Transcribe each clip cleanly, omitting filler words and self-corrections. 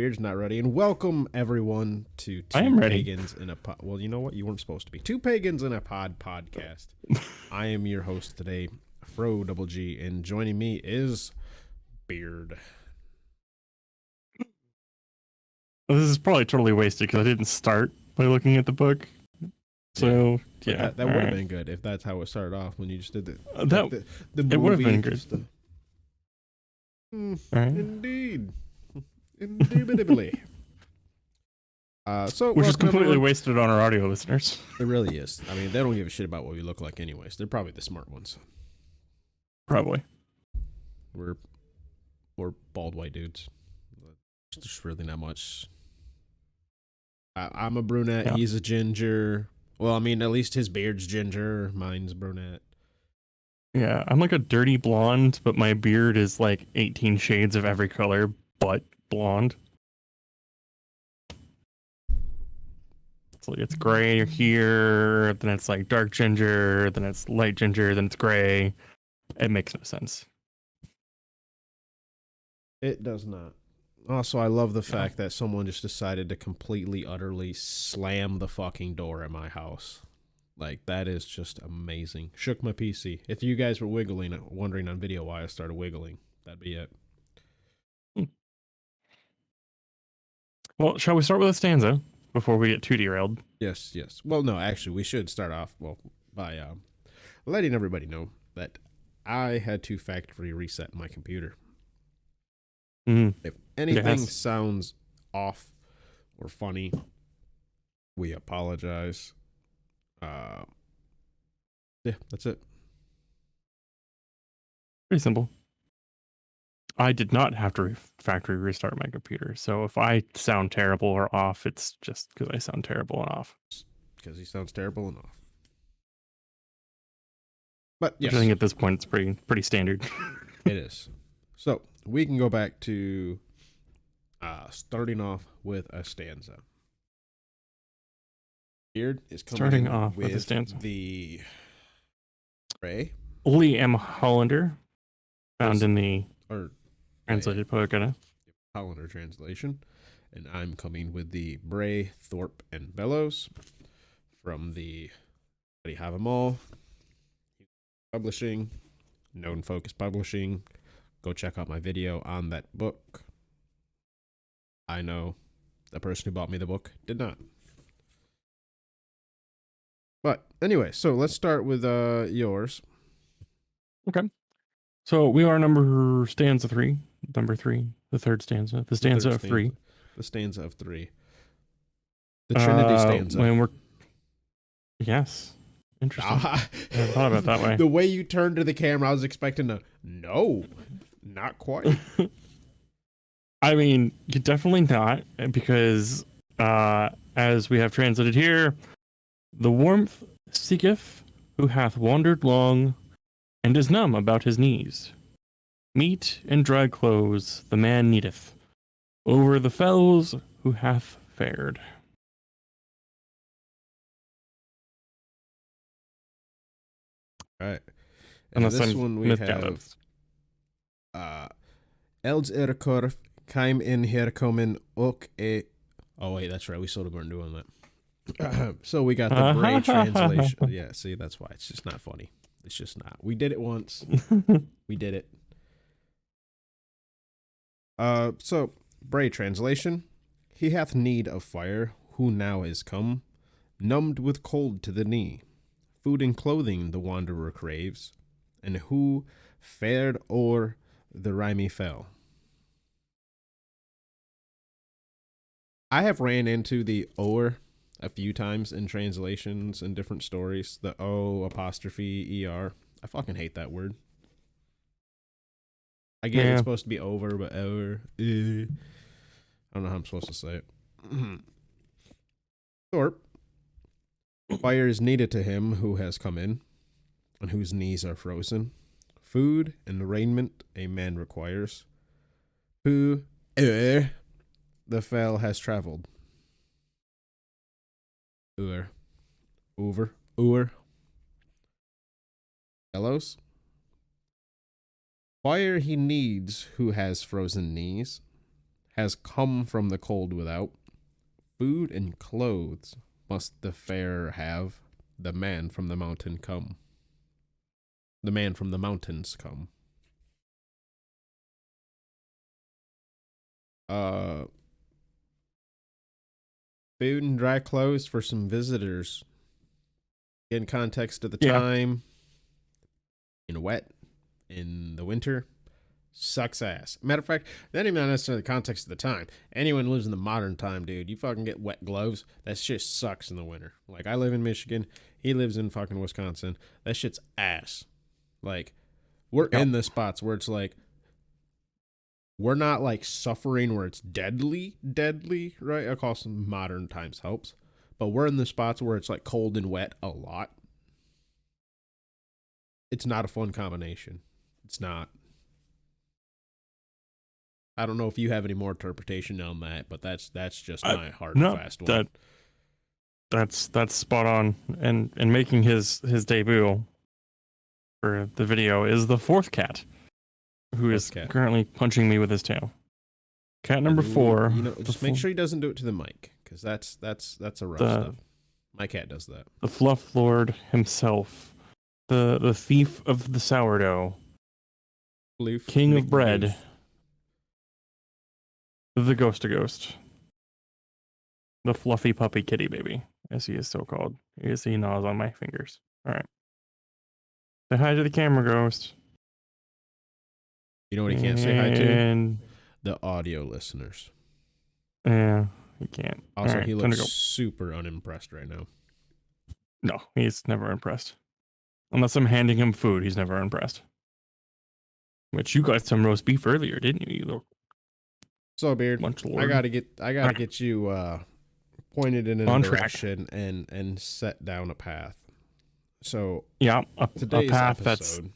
Beard's not ready. And welcome everyone to I am ready. Pagans in a Pod. Well, you know what? You weren't supposed to be. Two Pagans in a Pod podcast. I am your host today, Fro Double G, and joining me is Beard. This is probably totally wasted because I didn't start by looking at the book. So yeah, that would have been good if that's how it started off when you just did the it would have been good. Right. Indubitably. Which is completely wasted on our audio listeners. It really is. I mean, they don't give a shit about what we look like anyways. They're probably the smart ones. Probably. We're bald white dudes. There's really not much. I'm a brunette. Yeah. He's a ginger. Well, I mean, at least his beard's ginger. Mine's brunette. Yeah, I'm like a dirty blonde, but my beard is like 18 shades of every color but blonde. It's like it's gray here, then it's like dark ginger, then it's light ginger, then it's gray. It makes no sense. It does not. Also, I love the fact that someone just decided to completely, utterly slam the fucking door at my house. Like, that is just amazing. Shook my PC. If you guys were wondering on video why I started wiggling, that'd be it. Well, shall we start with a stanza before we get too derailed? Yes. Well, no, actually, we should start off, by letting everybody know that I had to factory reset my computer. If anything sounds off or funny, we apologize. Yeah, that's it. Pretty simple. I did not have to factory restart my computer, so if I sound terrible or off, it's just because I sound terrible and off. Because he sounds terrible and off. But yes, which I think at this point it's pretty standard. It is. So we can go back to starting off with a stanza. Beard is coming with a stanza. The Ray Lee M. Hollander, found in the translated Pagan Hollander translation, and I'm coming with the Bray, Thorpe, and Bellows from the Have 'Em All Publishing, Known Focus Publishing. Go check out my video on that book. I know the person who bought me the book did not. But anyway, so let's start with yours. Okay. So we are stanza 3, number 3, the third stanza, the stanza of 3. The stanza of 3. The Trinity stanza. Yes. Interesting. I thought about it that way. The way you turned to the camera, I was expecting a no, not quite. I mean, definitely not, because as we have translated here, the warmth seeketh who hath wandered long and is numb about his knees. Meat and dry clothes the man needeth over the fells who hath fared. All right. And this one we have Els Korf Kaim in herkommen och oh wait, that's right. We sort of weren't doing that. So we got the Bray translation. Yeah, see, that's why it's just not funny. It's just not. We did it once. We did it. So Bray translation. He hath need of fire, who now is come, numbed with cold to the knee. Food and clothing the wanderer craves, and who fared o'er the rimy fell. I have ran into the o'er a few times in translations and different stories. The O apostrophe ER. I fucking hate that word. I get it's supposed to be over, but over. I don't know how I'm supposed to say it. Thorpe. Fire is needed to him who has come in, and whose knees are frozen. Food and raiment a man requires, who the fell has traveled. Over. Bellows. Fire he needs who has frozen knees. has come from the cold without. Food and clothes must the fair have. The man from the mountain come. The man from the mountains come. Food and dry clothes for some visitors. In context of the time, in wet, in the winter, sucks ass. Matter of fact, not even necessarily the context of the time. Anyone who lives in the modern time, dude, you fucking get wet gloves. That shit sucks in the winter. Like, I live in Michigan. He lives in fucking Wisconsin. That shit's ass. Like, we're in the spots where it's like, we're not like suffering where it's deadly, right? Of course, modern times helps. But we're in the spots where it's like cold and wet a lot. It's not a fun combination. It's not. I don't know if you have any more interpretation on that, but that's just my hard and fast one. That's spot on. And making his debut for the video is the fourth cat, who is currently punching me with his tail. Cat number 4. Just make sure he doesn't do it to the mic, because that's a rough stuff. My cat does that. The Fluff Lord himself, the thief of the sourdough, king of bread, the ghost of ghost, the fluffy puppy kitty baby, as he is so called. As he gnaws on my fingers. All right. Say hi to the camera, ghost. You know what he can't say hi to? The audio listeners. Yeah, he can't. Also, he looks super unimpressed right now. No, he's never impressed. Unless I'm handing him food, he's never impressed. Which you got some roast beef earlier, didn't you? You little so, Beard, I gotta get you pointed in a direction and set down a path. So today's path episode,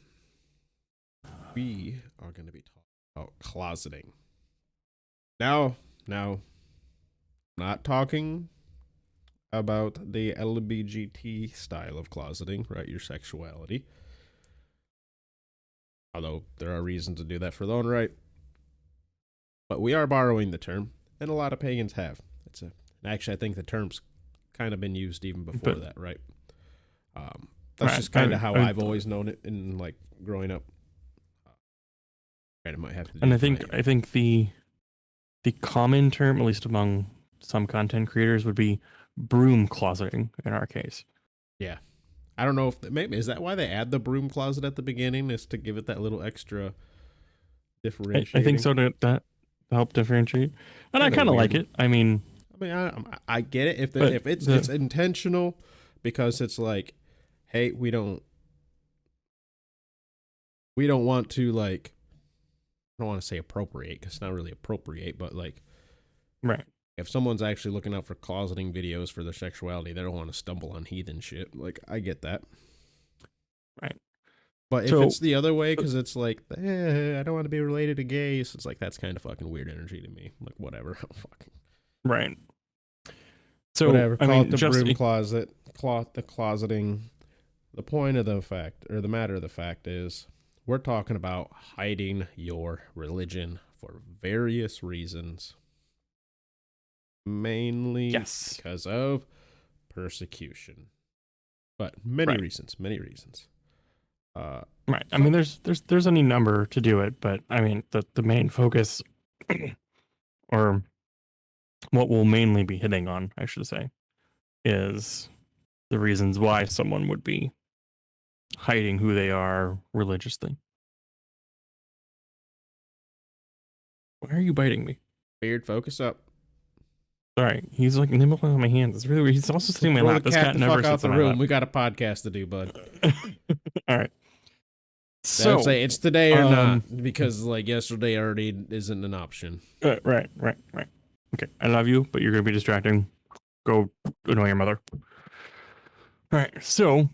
we are going to be talking about closeting. Now, not talking about the LGBT style of closeting, right? Your sexuality. Although there are reasons to do that for their own right. But we are borrowing the term, and a lot of pagans have. Actually, I think the term's kind of been used even before that, right? That's just kind of how I've always known it in like growing up. It might have to do and I think the common term, at least among some content creators, would be broom closeting in our case. Yeah. I don't know if maybe is that why they add the broom closet at the beginning, is to give it that little extra differentiating. I think so, to help differentiate. And I kind of like it. I mean, I get it if it's intentional, because it's like, hey, we don't want to, like, I don't want to say appropriate, because it's not really appropriate, but like, right. If someone's actually looking out for closeting videos for their sexuality, they don't want to stumble on heathen shit. Like, I get that. Right. But if it's the other way, because it's like, I don't want to be related to gays, it's like, that's kind of fucking weird energy to me. Like, whatever. Fucking. Right. So, whatever. Call it the broom closet. The closeting. The point of the fact, or the matter of the fact is, we're talking about hiding your religion for various reasons. Mainly because of persecution. But many reasons. Right. I mean, there's any number to do it, but I mean, the main focus, or what we'll mainly be hitting on, I should say, is the reasons why someone would be hiding who they are religiously. Why are you biting me? Beard, focus up. Sorry, he's like nibbling on my hands. It's really weird. He's also sitting in my lap. This cat never sits in my lap. We got a podcast to do, bud. All right. So say it's today or not, because like yesterday already isn't an option. Right. Okay, I love you, but you're gonna be distracting. Go annoy your mother. All right. So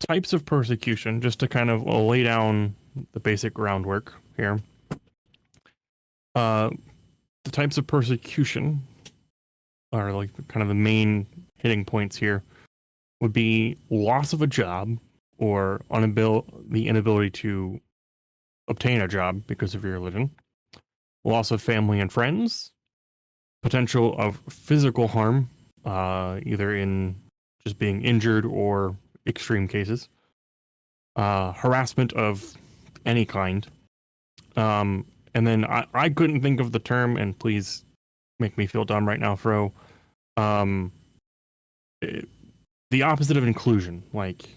types of persecution, just to kind of lay down the basic groundwork here. The types of persecution are like kind of the main hitting points here would be loss of a job, or the inability to obtain a job because of your religion, loss of family and friends, potential of physical harm, either in just being injured or extreme cases, harassment of any kind. And then I couldn't think of the term, and please make me feel dumb right now, Fro. Um, the opposite of inclusion, like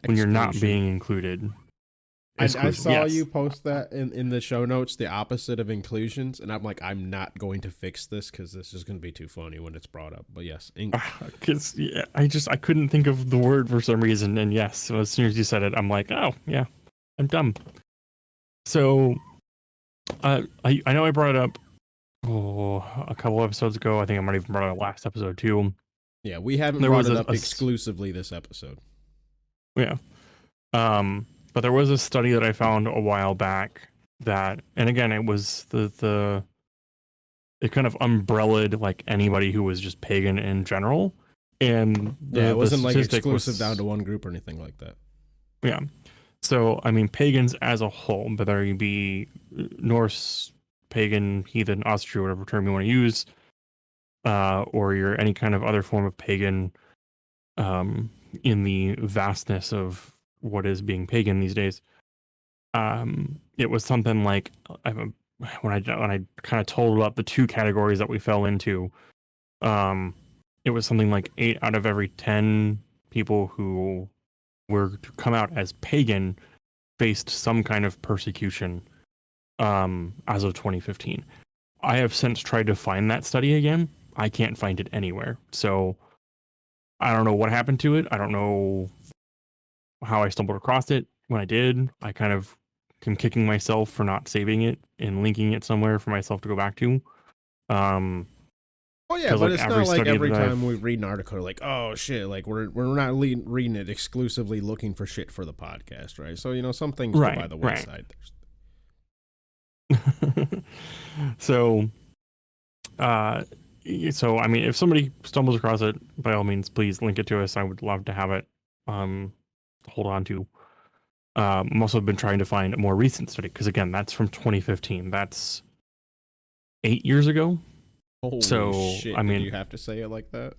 when you're not being included. I saw you post that in the show notes, the opposite of inclusions, and I'm like, I'm not going to fix this because this is going to be too funny when it's brought up. But yes, because I couldn't think of the word for some reason, and yes, so as soon as you said it, I'm like, oh yeah, I'm dumb. So I know I brought it up a couple episodes ago. I think I might even brought it up last episode too. Yeah, we haven't brought it up exclusively this episode. Yeah. But there was a study that I found a while back that, and again, it was it kind of umbrellaed like anybody who was just pagan in general. And it wasn't like exclusive down to one group or anything like that. Yeah. So, I mean, pagans as a whole, whether you be Norse, pagan, heathen, Austria, whatever term you want to use, or you're any kind of other form of pagan, in the vastness of what is being pagan these days. It was something like when I kind of totaled up the two categories that we fell into, it was something like 8 out of every 10 people who were to come out as pagan faced some kind of persecution as of 2015. I have since tried to find that study again. I can't find it anywhere. So I don't know what happened to it. I don't know how I stumbled across it. When I did, I kind of am kicking myself for not saving it and linking it somewhere for myself to go back to. Oh yeah, but like, it's not like every time we read an article, like, oh shit, like we're not reading it exclusively looking for shit for the podcast, right? So some things go by the wayside. Right. So I mean, if somebody stumbles across it, by all means, please link it to us. I would love to have it. Hold on to. I'm also been trying to find a more recent study because again, that's from 2015. That's 8 years ago. Holy shit! I mean, you have to say it like that,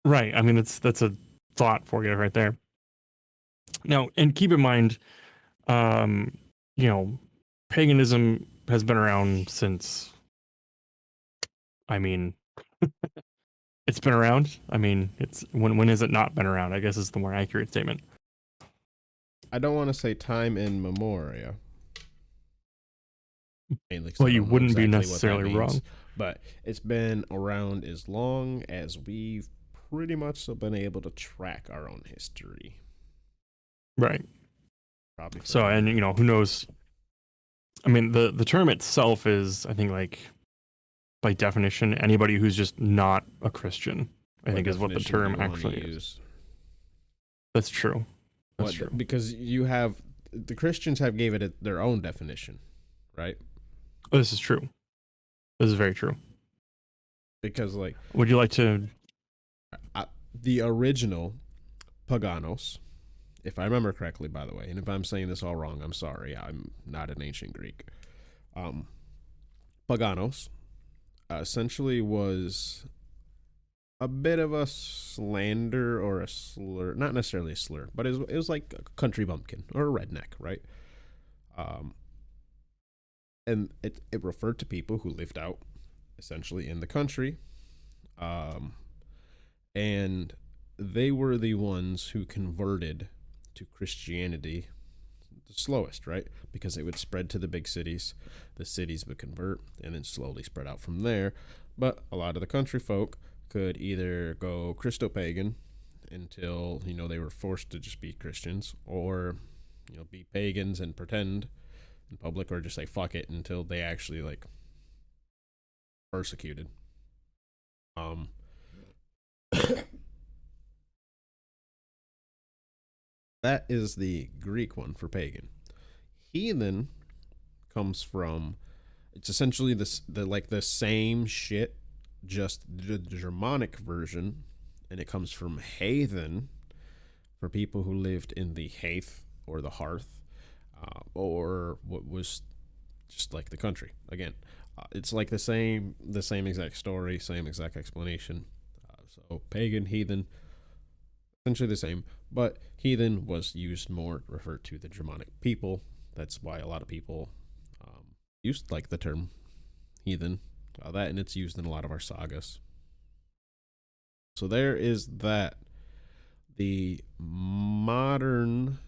right? I mean, that's a thought for you right there. Now, and keep in mind, paganism has been around since. I mean, it's been around. I mean, it's when has it not been around? I guess is the more accurate statement. I don't want to say time in memoria. Well, you wouldn't be necessarily wrong. But it's been around as long as we've pretty much been able to track our own history. Right. Probably. So, and who knows? I mean, the term itself is, I think, like, by definition, anybody who's just not a Christian, I think is what the term actually is. That's true. That's true. Because the Christians have gave it their own definition, right? This is true. This is very true. Because, like, would you like to? The original Paganos, if I remember correctly, by the way, and if I'm saying this all wrong, I'm sorry. I'm not an ancient Greek. Paganos essentially was a bit of a slander or a slur, not necessarily a slur, but it was like a country bumpkin or a redneck, right? And it referred to people who lived out essentially in the country. And they were the ones who converted to Christianity the slowest, right? Because it would spread to the big cities. The cities would convert and then slowly spread out from there. But a lot of the country folk could either go Christo-pagan until, they were forced to just be Christians, or, be pagans and pretend in public, or just say fuck it until they actually like persecuted. That is the Greek one for pagan. Heathen comes from, it's essentially the same shit, just the Germanic version, and it comes from heathen for people who lived in the hearth or the hearth, or what was just like the country. Again, it's like the same exact story, same exact explanation. So pagan, heathen, essentially the same, but heathen was used more to refer to the Germanic people. That's why a lot of people used like the term heathen. That, and it's used in a lot of our sagas. So there is that. The modern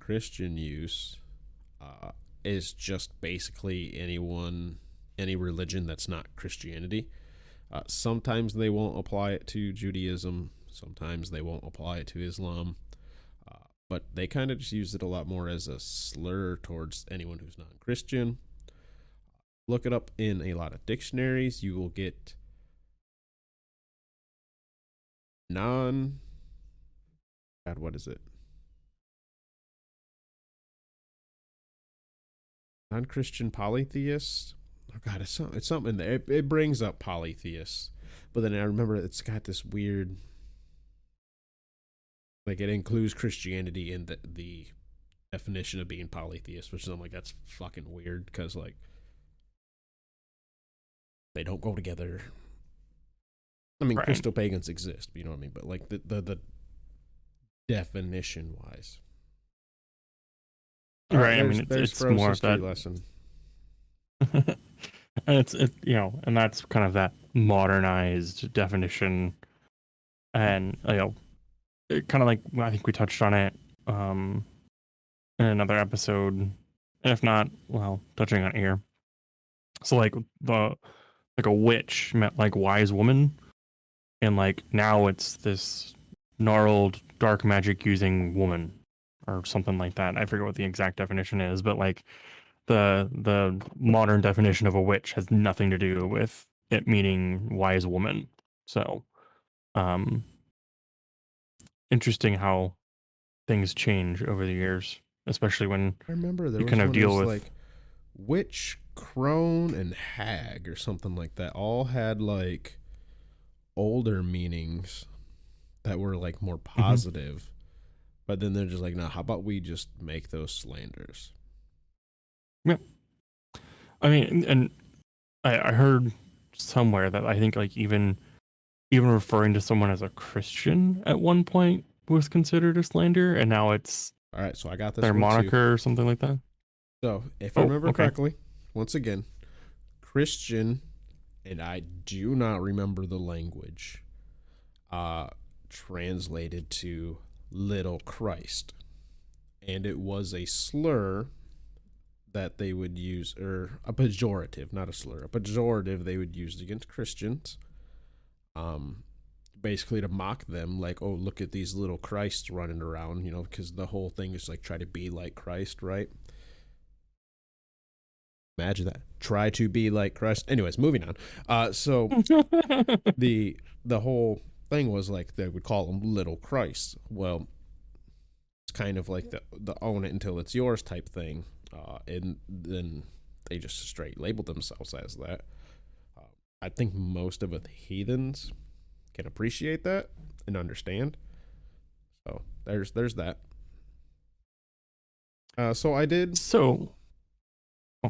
Christian use, is just basically any religion that's not Christianity. Sometimes they won't apply it to Judaism. Sometimes they won't apply it to Islam. But they kind of just use it a lot more as a slur towards anyone who's not Christian. Look it up in a lot of dictionaries. You will get what is it? Non-Christian polytheists. Oh God, it's something there. It brings up polytheists, but then I remember it's got this weird, like it includes Christianity in the definition of being polytheist, which is, I'm like, that's fucking weird because like they don't go together. I mean, right. Crystal pagans exist, you know what I mean? But like the definition wise, right? I mean, it's more of that lesson. And it's and that's kind of that modernized definition, and kind of like, I think we touched on it in another episode, and if not, well, touching on here. So like a witch meant like wise woman, and like now it's this gnarled dark magic using woman or something like that. I forget what the exact definition is, but like the modern definition of a witch has nothing to do with it meaning wise woman. So interesting how things change over the years, especially when I remember there you was kind of deal with like witch, crone, and hag or something like that. All had like older meanings that were like more positive, but then they're just like, no, how about we just make those slanders? Yeah, I mean, and I heard somewhere that I think like even referring to someone as a Christian at one point was considered a slander, and now it's all right. So I got this their moniker or something like that. So if I remember correctly, once again, Christian, and I do not remember the language, translated to little Christ, and it was a slur that they would use, or a pejorative, not a slur, a pejorative they would use against Christians, basically to mock them, like, oh, look at these little Christs running around, because the whole thing is like try to be like Christ, right? Imagine that. Try to be like Christ. Anyways, moving on. So the whole thing was like they would call them little Christ. Well, it's kind of like the own it until it's yours type thing. And then they just straight labeled themselves as that. I think most of the heathens can appreciate that and understand. So there's that. So I did. So,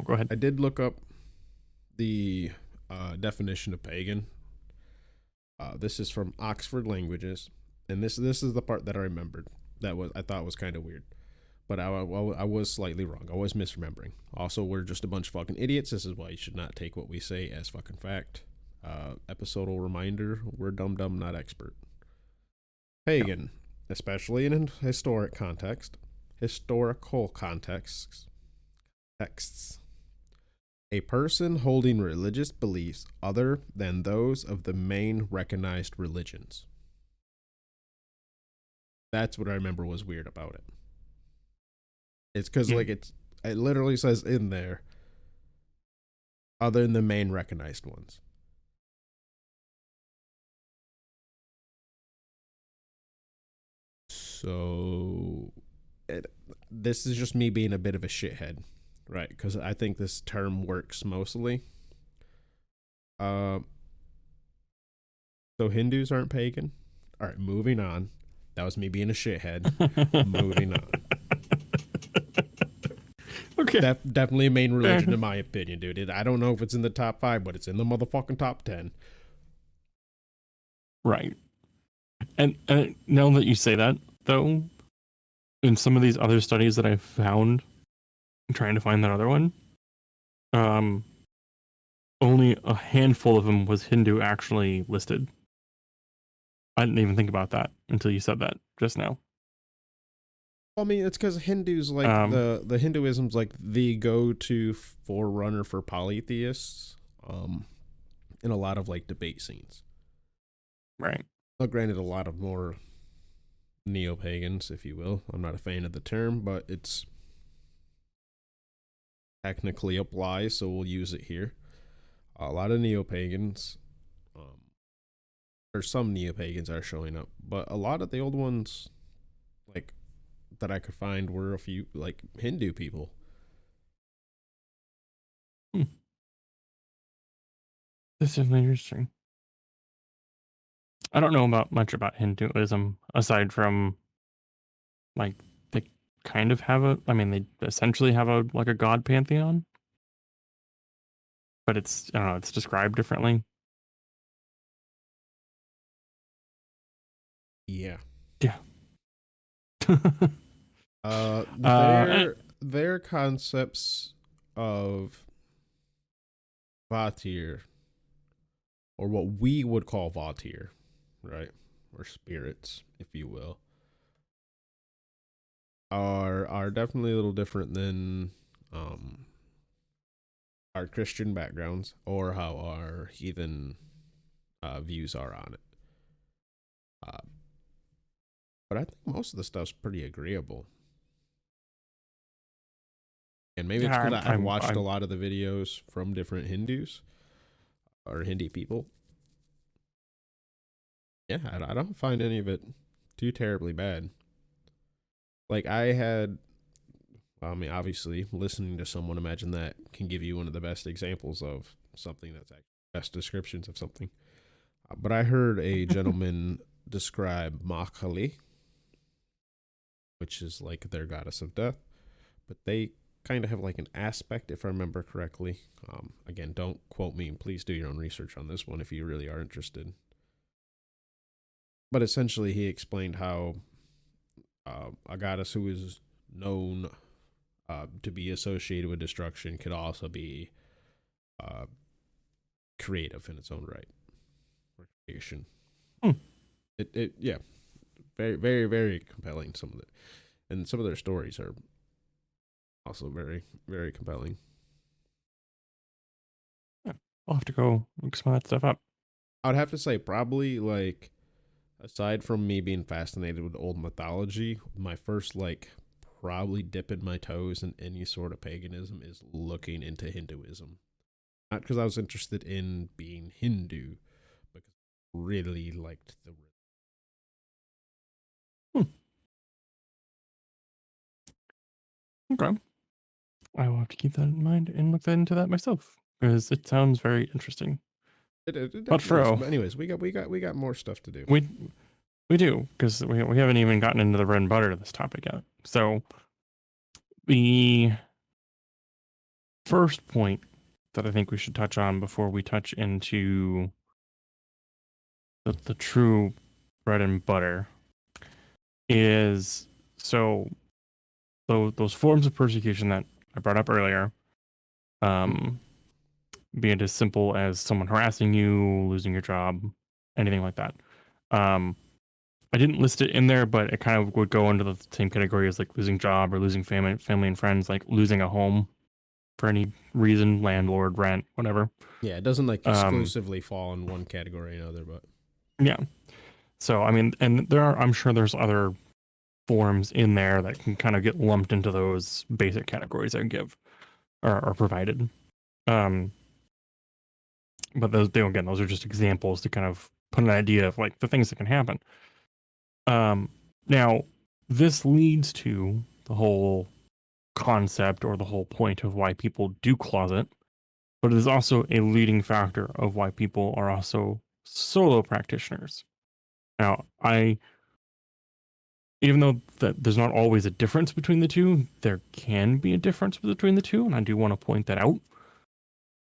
go ahead. I did look up the definition of pagan. This is from Oxford Languages, and this is the part that I remembered I thought was kind of weird. But I was slightly wrong. I was misremembering. Also, we're just a bunch of fucking idiots. This is why you should not take what we say as fucking fact. Episodal reminder, we're dumb, not expert. Pagan, especially in historical contexts. A person holding religious beliefs other than those of the main recognized religions. That's what I remember was weird about it. It's because like it literally says in there, other than the main recognized ones. So this is just me being a bit of a shithead, right? Because I think this term works mostly. So Hindus aren't pagan. All right, moving on. That was me being a shithead. Moving on. definitely a main religion in my opinion, dude. I don't know if it's in the top 5, but it's in the motherfucking top 10. Right. And now that you say that, though, in some of these other studies that I found, trying to find that other one, only a handful of them was Hindu actually listed. I didn't even think about that until you said that just now. I mean, it's because Hindus, like, the Hinduism's like the go-to forerunner for polytheists in a lot of, like, debate scenes. Right. Well, granted, a lot of more neo-pagans, if you will. I'm not a fan of the term, but it's technically applies, so we'll use it here. A lot of neo-pagans, or some neo-pagans are showing up, but a lot of the old ones, like, that I could find were a few, like, Hindu people. This is interesting. I don't know much about Hinduism aside from, like, they kind of have they essentially have a god pantheon, but it's, I don't know, it's described differently. Yeah. Yeah. Their concepts of Vatir, or what we would call Vatir, right, or spirits, if you will, are definitely a little different than our Christian backgrounds or how our heathen views are on it. But I think most of the stuff's pretty agreeable. And maybe it's because I've watched a lot of the videos from different Hindus or Hindi people. Yeah, I don't find any of it too terribly bad. Like, obviously, listening to someone, imagine that can give you one of the best examples of something that's actually best descriptions of something. But I heard a gentleman describe MacLeod, which is like their goddess of death, but they kind of have like an aspect, if I remember correctly. Again, don't quote me, and please do your own research on this one if you really are interested. But essentially, he explained how a goddess who is known to be associated with destruction could also be creative in its own right, or creation. Yeah, very, very, very compelling. Some of it, and some of their stories are also very, very compelling. Yeah, I'll have to go look some of that stuff up. I'd have to say, probably, like, aside from me being fascinated with old mythology, my first, like, probably dipping my toes in any sort of paganism is looking into Hinduism. Not because I was interested in being Hindu, but because I really liked the Okay. I will have to keep that in mind and look into that myself because it sounds very interesting. But anyways, we got more stuff to do. We do, because we haven't even gotten into the bread and butter of this topic yet. So the first point that I think we should touch on before we touch into the true bread and butter is, so those forms of persecution that I brought up earlier, be it as simple as someone harassing you, losing your job, anything like that. I didn't list it in there, but it kind of would go into the same category as like losing job or losing family and friends, like losing a home for any reason, landlord, rent, whatever. Yeah, it doesn't like exclusively fall in one category or another, but yeah. So I mean, and I'm sure there's other forms in there that can kind of get lumped into those basic categories I give or are provided. But those are just examples to kind of put an idea of like the things that can happen. Now this leads to the whole concept or the whole point of why people do closet, but it is also a leading factor of why people are also solo practitioners. Now, even though that there's not always a difference between the two, there can be a difference between the two, and I do want to point that out.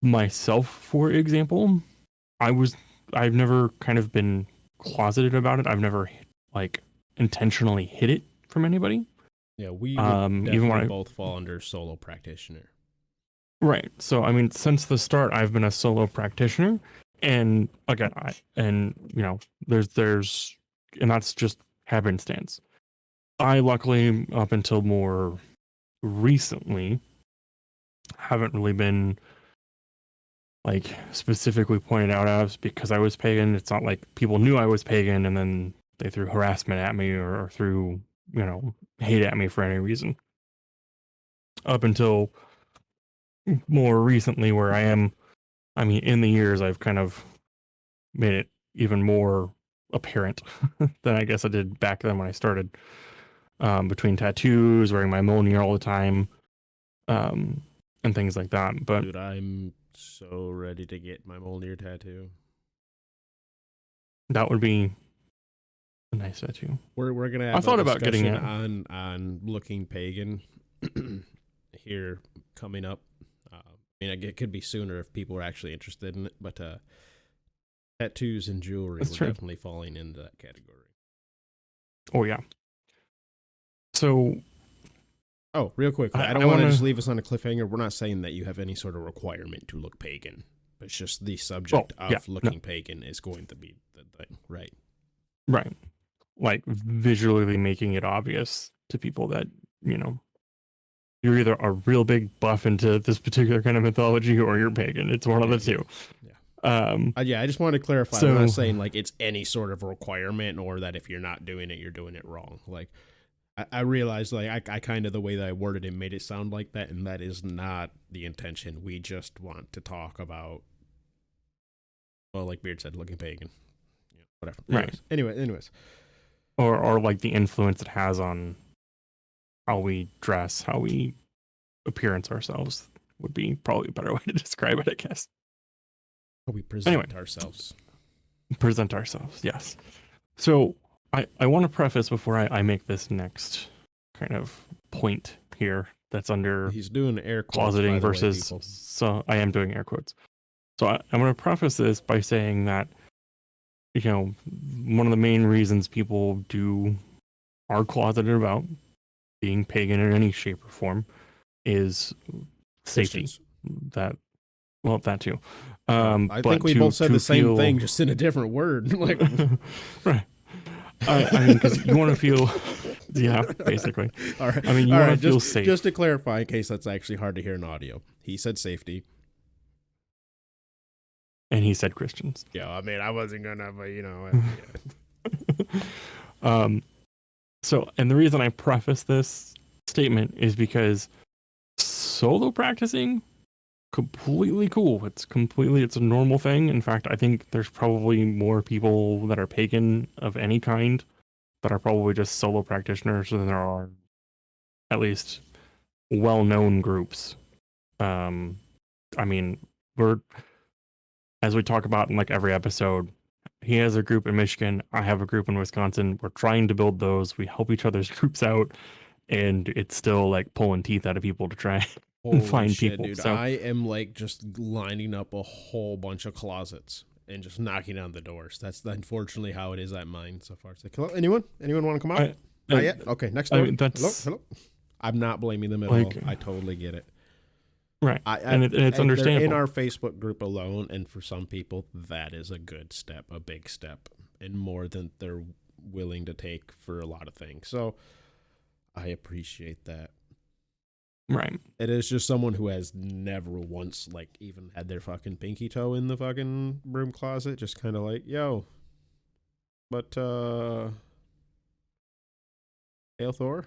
Myself, for example, I've never kind of been closeted about it. I've never like intentionally hid it from anybody. Yeah, we would even when both fall under solo practitioner. Right. So I mean, since the start, I've been a solo practitioner, and again, there's, and that's just happenstance. I luckily, up until more recently, haven't really been like specifically pointed out as because I was pagan. It's not like people knew I was pagan and then they threw harassment at me or threw, hate at me for any reason. Up until more recently, where in the years, I've kind of made it even more apparent than I guess I did back then when I started. Between tattoos, wearing my Mjolnir all the time, and things like that. But dude, I'm so ready to get my Mjolnir tattoo. That would be a nice tattoo. We're gonna have I thought about getting it on looking pagan here coming up. It could be sooner if people are actually interested in it, but tattoos and jewelry are definitely falling into that category. Oh yeah. So, real quick, I don't want to just leave us on a cliffhanger. We're not saying that you have any sort of requirement to look pagan. It's just the subject of looking pagan is going to be the thing, right? Right. Like visually making it obvious to people that, you're either a real big buff into this particular kind of mythology or you're pagan. It's one of the two. Yeah. I just want to clarify. I'm not saying like it's any sort of requirement or that if you're not doing it, you're doing it wrong. Like, I realized, like, I kind of, the way that I worded it made it sound like that, and that is not the intention. We just want to talk about, well, like Beard said, looking pagan. Whatever. Anyways. Or like the influence it has on how we dress, how we appearance ourselves would be probably a better way to describe it, I guess. How we present ourselves. Present ourselves, yes. So, I want to preface before I make this next kind of point here that's under he's doing air quotes closeting versus so I am doing air quotes. So I'm going to preface this by saying that one of the main reasons people are closeted about being pagan in any shape or form is safety. Christians. That too. I think we both said the same thing, just in a different word. Like, right. Because you want to feel, yeah, basically. All right. You want to feel safe. Just to clarify, in case that's actually hard to hear in audio, he said safety. And he said Christians. Yeah, I wasn't gonna, but yeah. So, and the reason I preface this statement is because solo practicing, completely cool. It's a normal thing. In fact, I think there's probably more people that are pagan of any kind that are probably just solo practitioners than there are at least well-known groups. As we talk about in like every episode, he has a group in Michigan, I have a group in Wisconsin. We're trying to build those. We help each other's groups out, and it's still like pulling teeth out of people to try and find people. Dude, so I am like just lining up a whole bunch of closets and just knocking on the doors. That's unfortunately how it is at mine so far. It's like, hello, anyone want to come out? Not yet? Okay, next door. Hello. I'm not blaming them at all. I totally get it. Right. And it's understandable. In our Facebook group alone, and for some people, that is a good step, a big step, and more than they're willing to take for a lot of things. So I appreciate that. Right. It is just someone who has never once, like, even had their fucking pinky toe in the fucking broom closet, just kind of like, yo, but, Hail Thor?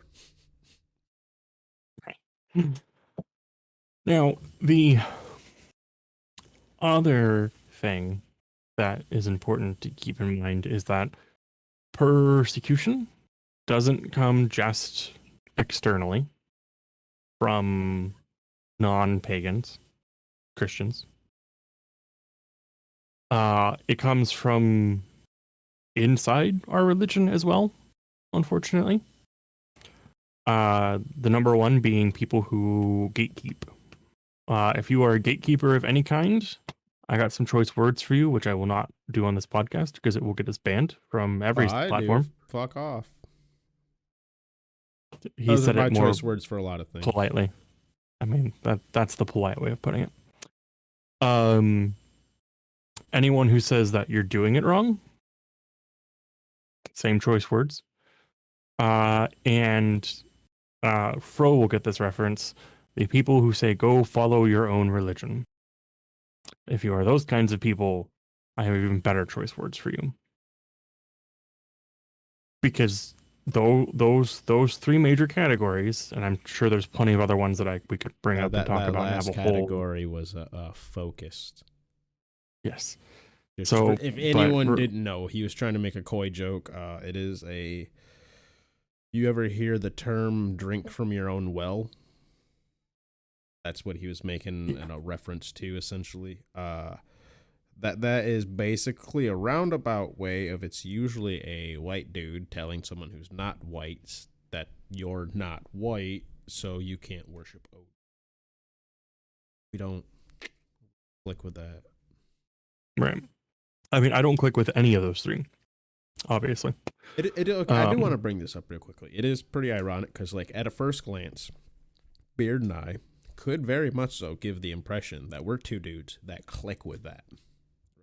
Right. Now, the other thing that is important to keep in mind is that persecution doesn't come just externally from non-pagans, Christians. It comes from inside our religion as well. unfortunately. The number one being people who gatekeep. If you are a gatekeeper of any kind, I got some choice words for you, which I will not do on this podcast because it will get us banned from every platform. Fuck off. He said my it more choice words for a lot of things. Politely. I mean, that's the polite way of putting it. Anyone who says that you're doing it wrong, same choice words. And Fro will get this reference. The people who say, go follow your own religion. If you are those kinds of people, I have even better choice words for you. Because those three major categories, and I'm sure there's plenty of other ones that we could bring up and talk about. Last and have a category was focused. Yes. So if anyone didn't know, he was trying to make a coy joke. It is you ever hear the term drink from your own well? That's what he was making a reference to, essentially. That is basically a roundabout way of, it's usually a white dude telling someone who's not white that you're not white, so you can't worship Odin. We don't click with that. Right. I mean, I don't click with any of those three, obviously. I do want to bring this up real quickly. It is pretty ironic because, like, at a first glance, Beard and I could very much so give the impression that we're two dudes that click with that,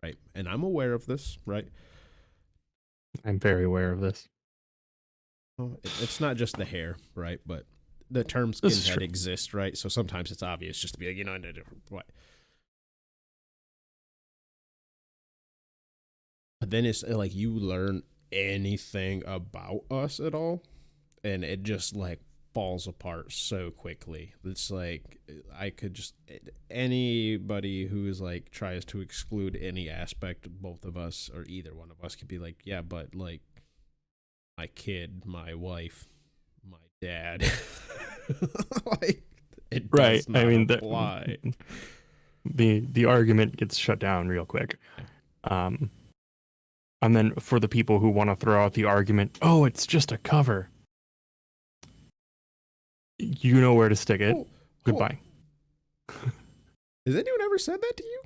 right? And I'm aware of this, right? I'm very aware of this. It's not just the hair, right? But the term skinhead exists, right? So sometimes it's obvious just to be like, in a different way. But then it's like you learn anything about us at all, and it just like falls apart so quickly. It's like I could just, anybody who is like tries to exclude any aspect of both of us or either one of us could be like, yeah, but like my kid, my wife, my dad, like it does not apply. The argument gets shut down real quick. And then for the people who want to throw out the argument, oh, it's just a cover. You know where to stick it. Goodbye. Has anyone ever said that to you?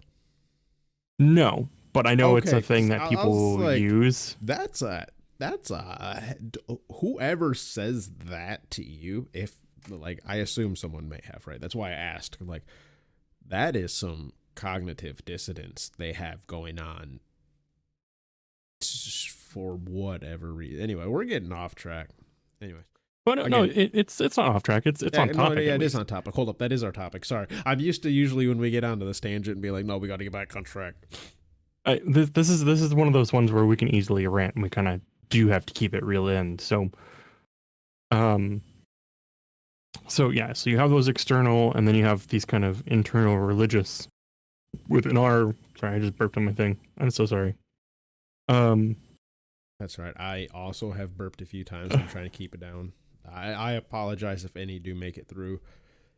No, but I know it's a thing that people use. That's whoever says that to you, if like, I assume someone may have, right? That's why I asked. Like, that is some cognitive dissonance they have going on for whatever reason. Anyway, we're getting off track. Anyway. But no, it's not off track. It's on topic. Yeah, it is on topic. Hold up, that is our topic. Sorry, I'm used to usually when we get onto this tangent and be like, no, we got to get back on track. This is one of those ones where we can easily rant, and we kind of do have to keep it real in. So, so you have those external, and then you have these kind of internal religious within our. Sorry, I just burped on my thing. I'm so sorry. That's right. I also have burped a few times. I'm trying to keep it down. I apologize if any do make it through.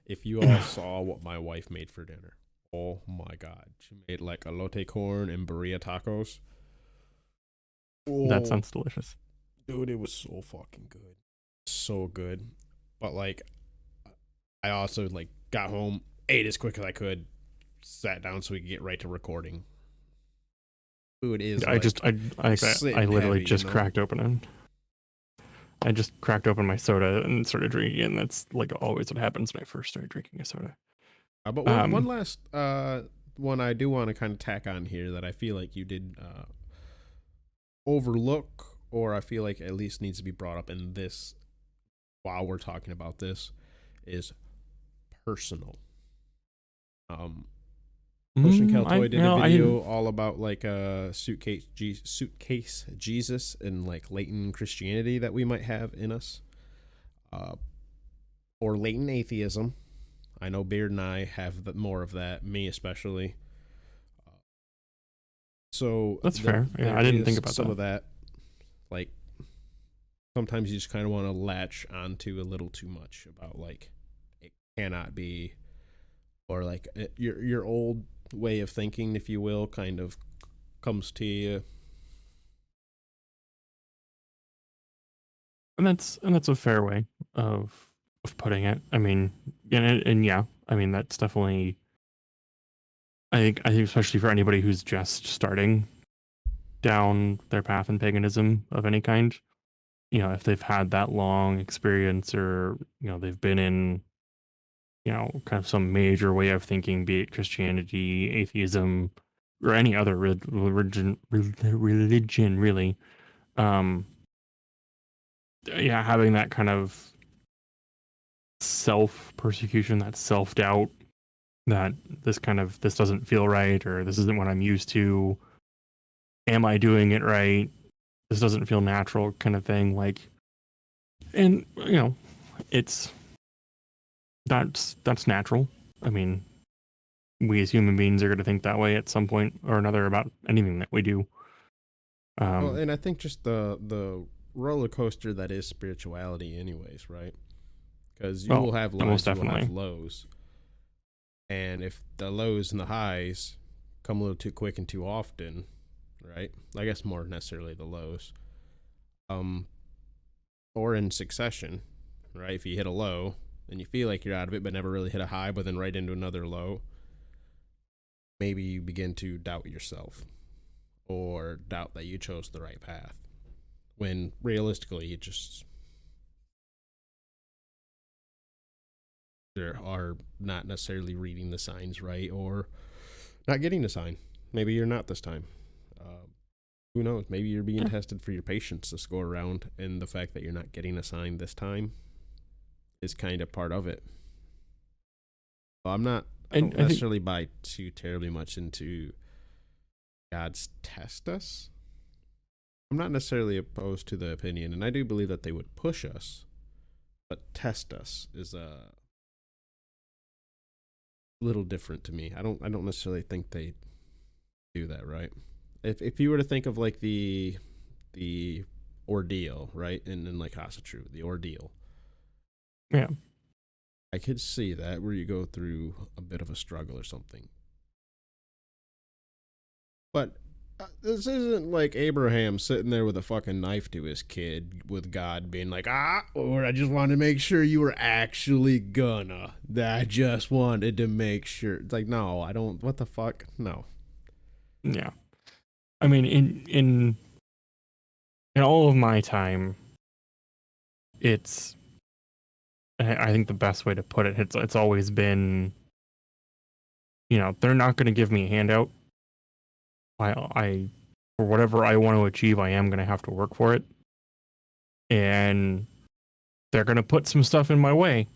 If you all saw what my wife made for dinner, oh my God, she made like elote corn and birria tacos. Oh, that sounds delicious, dude. It was so fucking good, so good. But like, I also like got home, ate as quick as I could, sat down so we could get right to recording. Food is. I literally just cracked open I just cracked open my soda and started drinking, and that's like always what happens when I first started drinking a soda. But one last one I do want to kind of tack on here that I feel like you did overlook, or I feel like at least needs to be brought up in this while we're talking about this, is personal. Push and Keltoy did a video all about like suitcase Jesus and like latent Christianity that we might have in us, or latent atheism. I know Beard and I have more of that, me especially. So that's fair. Yeah, I didn't think about some of that. Like, sometimes you just kind of want to latch onto a little too much about like it cannot be, or like your old way of thinking, if you will, kind of comes to you. that's a fair way of putting it. I mean, and yeah, I mean that's definitely. I think especially for anybody who's just starting down their path in paganism of any kind, if they've had that long experience, or they've been in kind of some major way of thinking, be it Christianity, atheism, or any other religion really. Yeah, having that kind of self persecution, that self doubt, that this doesn't feel right, or this isn't what I'm used to. Am I doing it right? This doesn't feel natural, kind of thing. Like, and it's that's natural. I mean, we as human beings are going to think that way at some point or another about anything that we do. Well, and I think just the roller coaster that is spirituality, anyways, right? Because you will have lows, you will have lows, and if the lows and the highs come a little too quick and too often, right? I guess more necessarily the lows, or in succession, right? If you hit a low and you feel like you're out of it, but never really hit a high, but then right into another low, maybe you begin to doubt yourself or doubt that you chose the right path, when realistically you just are not necessarily reading the signs right, or not getting a sign. Maybe you're not this time. Who knows? Maybe you're being tested for your patience this go around, and the fact that you're not getting a sign this time is kind of part of it. Well, I don't necessarily buy too terribly much into God's test us. I'm not necessarily opposed to the opinion, and I do believe that they would push us, but test us is a little different to me. I don't necessarily think they do that, right? If you were to think of like the ordeal, right? And like Hasatru, the ordeal. Yeah. I could see that, where you go through a bit of a struggle or something. But this isn't like Abraham sitting there with a fucking knife to his kid, with God being like, or I just wanted to make sure you were actually gonna. I just wanted to make sure. It's like, no, I don't. What the fuck? No. Yeah. I mean, in all of my time, I think the best way to put it, it's always been, they're not going to give me a handout. I for whatever I want to achieve, I am going to have to work for it, and they're going to put some stuff in my way.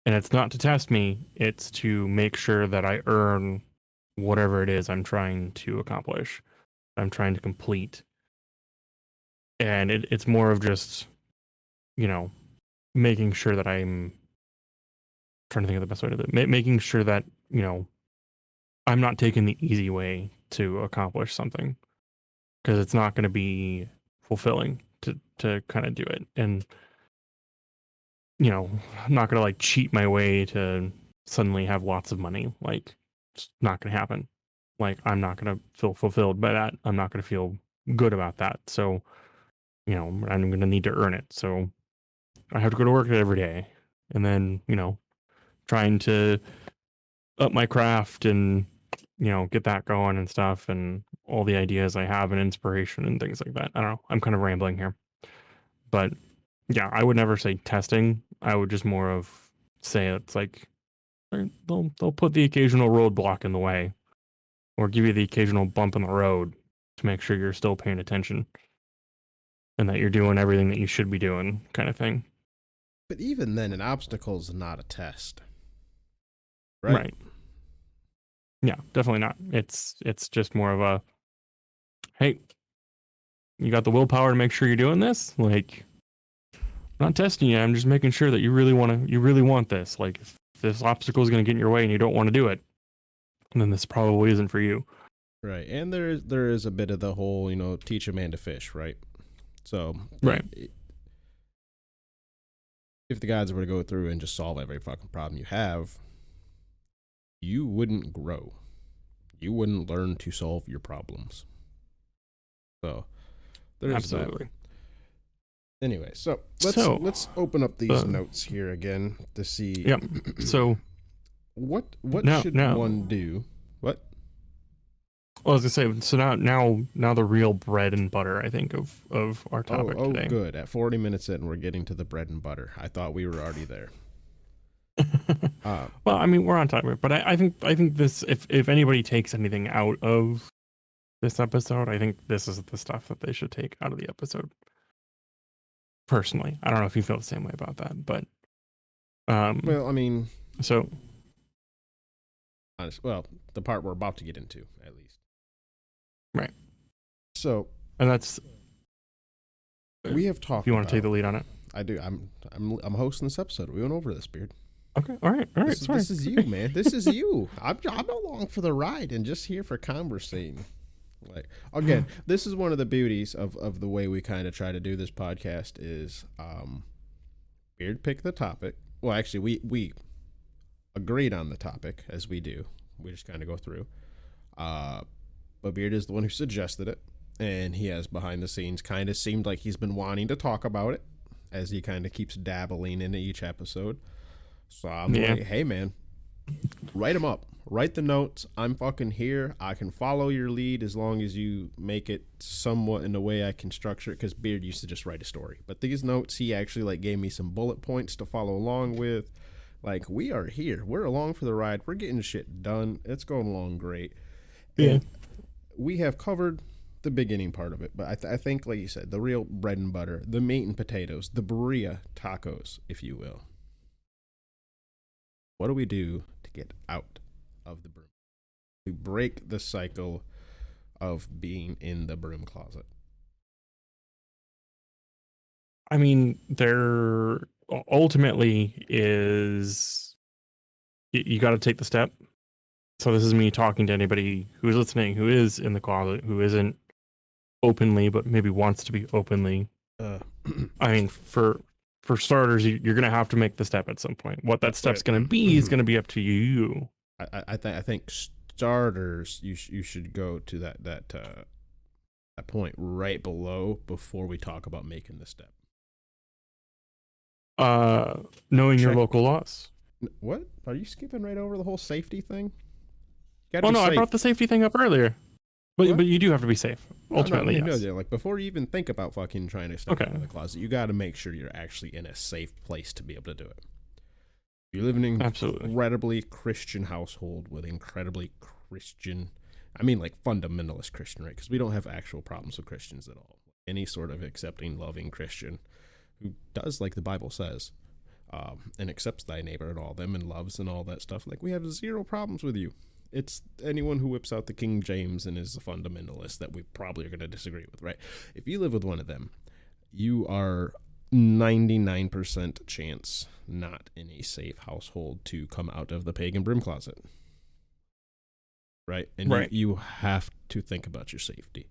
And it's not to test me; it's to make sure that I earn whatever it is I'm trying to accomplish, I'm trying to complete. And it's more of just, making sure that I'm trying to think of the best way to do it. Making sure that, I'm not taking the easy way to accomplish something, because it's not going to be fulfilling to kind of do it. And, I'm not going to like cheat my way to suddenly have lots of money. Like, it's not going to happen. Like, I'm not going to feel fulfilled by that. I'm not going to feel good about that. So, I'm going to need to earn it. So I have to go to work every day, and then, trying to up my craft and, get that going and stuff, and all the ideas I have and inspiration and things like that. I don't know. I'm kind of rambling here, but yeah, I would never say testing. I would just more of say it's like they'll put the occasional roadblock in the way, or give you the occasional bump in the road to make sure you're still paying attention and that you're doing everything that you should be doing, kind of thing. But even then, an obstacle is not a test, right? Yeah, definitely not. It's just more of a, hey, you got the willpower to make sure you're doing this? Like, I'm not testing you. I'm just making sure that you really want this. Like, if this obstacle is going to get in your way and you don't want to do it, then this probably isn't for you. Right. And there is a bit of the whole, teach a man to fish, right? So, right. If the gods were to go through and just solve every fucking problem you have, you wouldn't grow. You wouldn't learn to solve your problems. So, there's absolutely. Anyway, so let's open up these notes here again to see. Yep. So what should one do? What? Well, I was gonna say, so now the real bread and butter, I think, of our topic today. Oh, good. At 40 minutes in, we're getting to the bread and butter. I thought we were already there. Well, I mean, we're on topic, but I think this, if anybody takes anything out of this episode, I think this is the stuff that they should take out of the episode. Personally, I don't know if you feel the same way about that, but well, I mean, so well, the part we're about to get into, at least. Right. So, and that's we have talked. You want to take the lead on it? I do. I'm hosting this episode. We went over this, Beard. Okay. All right. This is you, man. This is you. I'm along for the ride and just here for conversating. Like, again, this is one of the beauties of the way we kind of try to do this podcast is Beard picked the topic. Well, actually, we agreed on the topic, as we do. We just kind of go through. But Beard is the one who suggested it, and he has behind the scenes kind of seemed like he's been wanting to talk about it as he kind of keeps dabbling into each episode. So I'm like, hey, man, write them up. Write the notes. I'm fucking here. I can follow your lead as long as you make it somewhat in the way I can structure it, because Beard used to just write a story. But these notes, he actually like gave me some bullet points to follow along with. Like, we are here. We're along for the ride. We're getting shit done. It's going along great. Yeah. And we have covered the beginning part of it, but I think, like you said, the real bread and butter, the meat and potatoes, the birria tacos, if you will. What do we do to get out of the broom? To break the cycle of being in the broom closet? I mean, there ultimately is, you got to take the step. So this is me talking to anybody who's listening, who is in the closet, who isn't openly, but maybe wants to be openly. I mean, for starters, you're going to have to make the step at some point. What that step's going to be is going to be up to you. I think starters, you should go to that point right below before we talk about making the step. Knowing your local laws. What? Are you skipping right over the whole safety thing? Well, no, safe. I brought the safety thing up earlier. But you do have to be safe. Ultimately, yes. No, like, before you even think about fucking trying to step out of the closet, you got to make sure you're actually in a safe place to be able to do it. You live in an incredibly Christian household with incredibly Christian, I mean, like, fundamentalist Christian, right? Because we don't have actual problems with Christians at all. Any sort of accepting, loving Christian who does like the Bible says, and accepts thy neighbor and all them and loves and all that stuff. Like, we have zero problems with you. It's anyone who whips out the King James and is a fundamentalist that we probably are going to disagree with, right? If you live with one of them, you are 99% chance not in a safe household to come out of the pagan broom closet, right? And you have to think about your safety.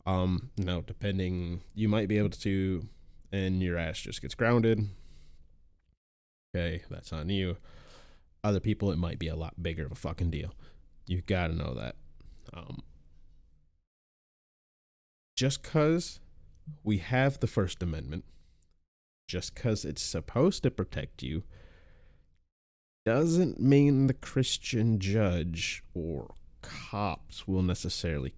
Now, depending, you might be able to, and your ass just gets grounded. Okay, that's on you. Other people, it might be a lot bigger of a fucking deal. You gotta know that. Just because we have the First Amendment, just because it's supposed to protect you, doesn't mean the Christian judge or cops will necessarily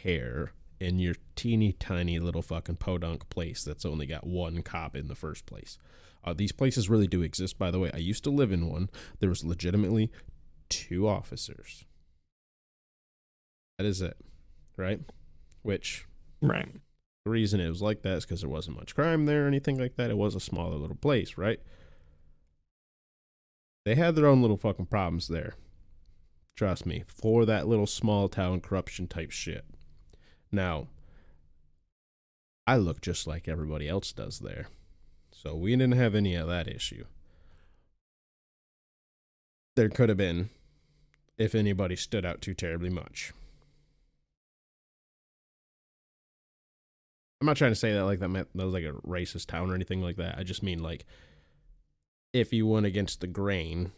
care in your teeny tiny little fucking podunk place that's only got one cop in the first place. These places really do exist, by the way. I used to live in one. There was legitimately 2 officers. That is it, right? Which, the reason it was like that is because there wasn't much crime there or anything like that. It was a smaller little place, right? They had their own little fucking problems there. Trust me, for that little small town corruption type shit. Now, I look just like everybody else does there. So we didn't have any of that issue. There could have been if anybody stood out too terribly much. I'm not trying to say that like that was like a racist town or anything like that. I just mean like if you went against the grain,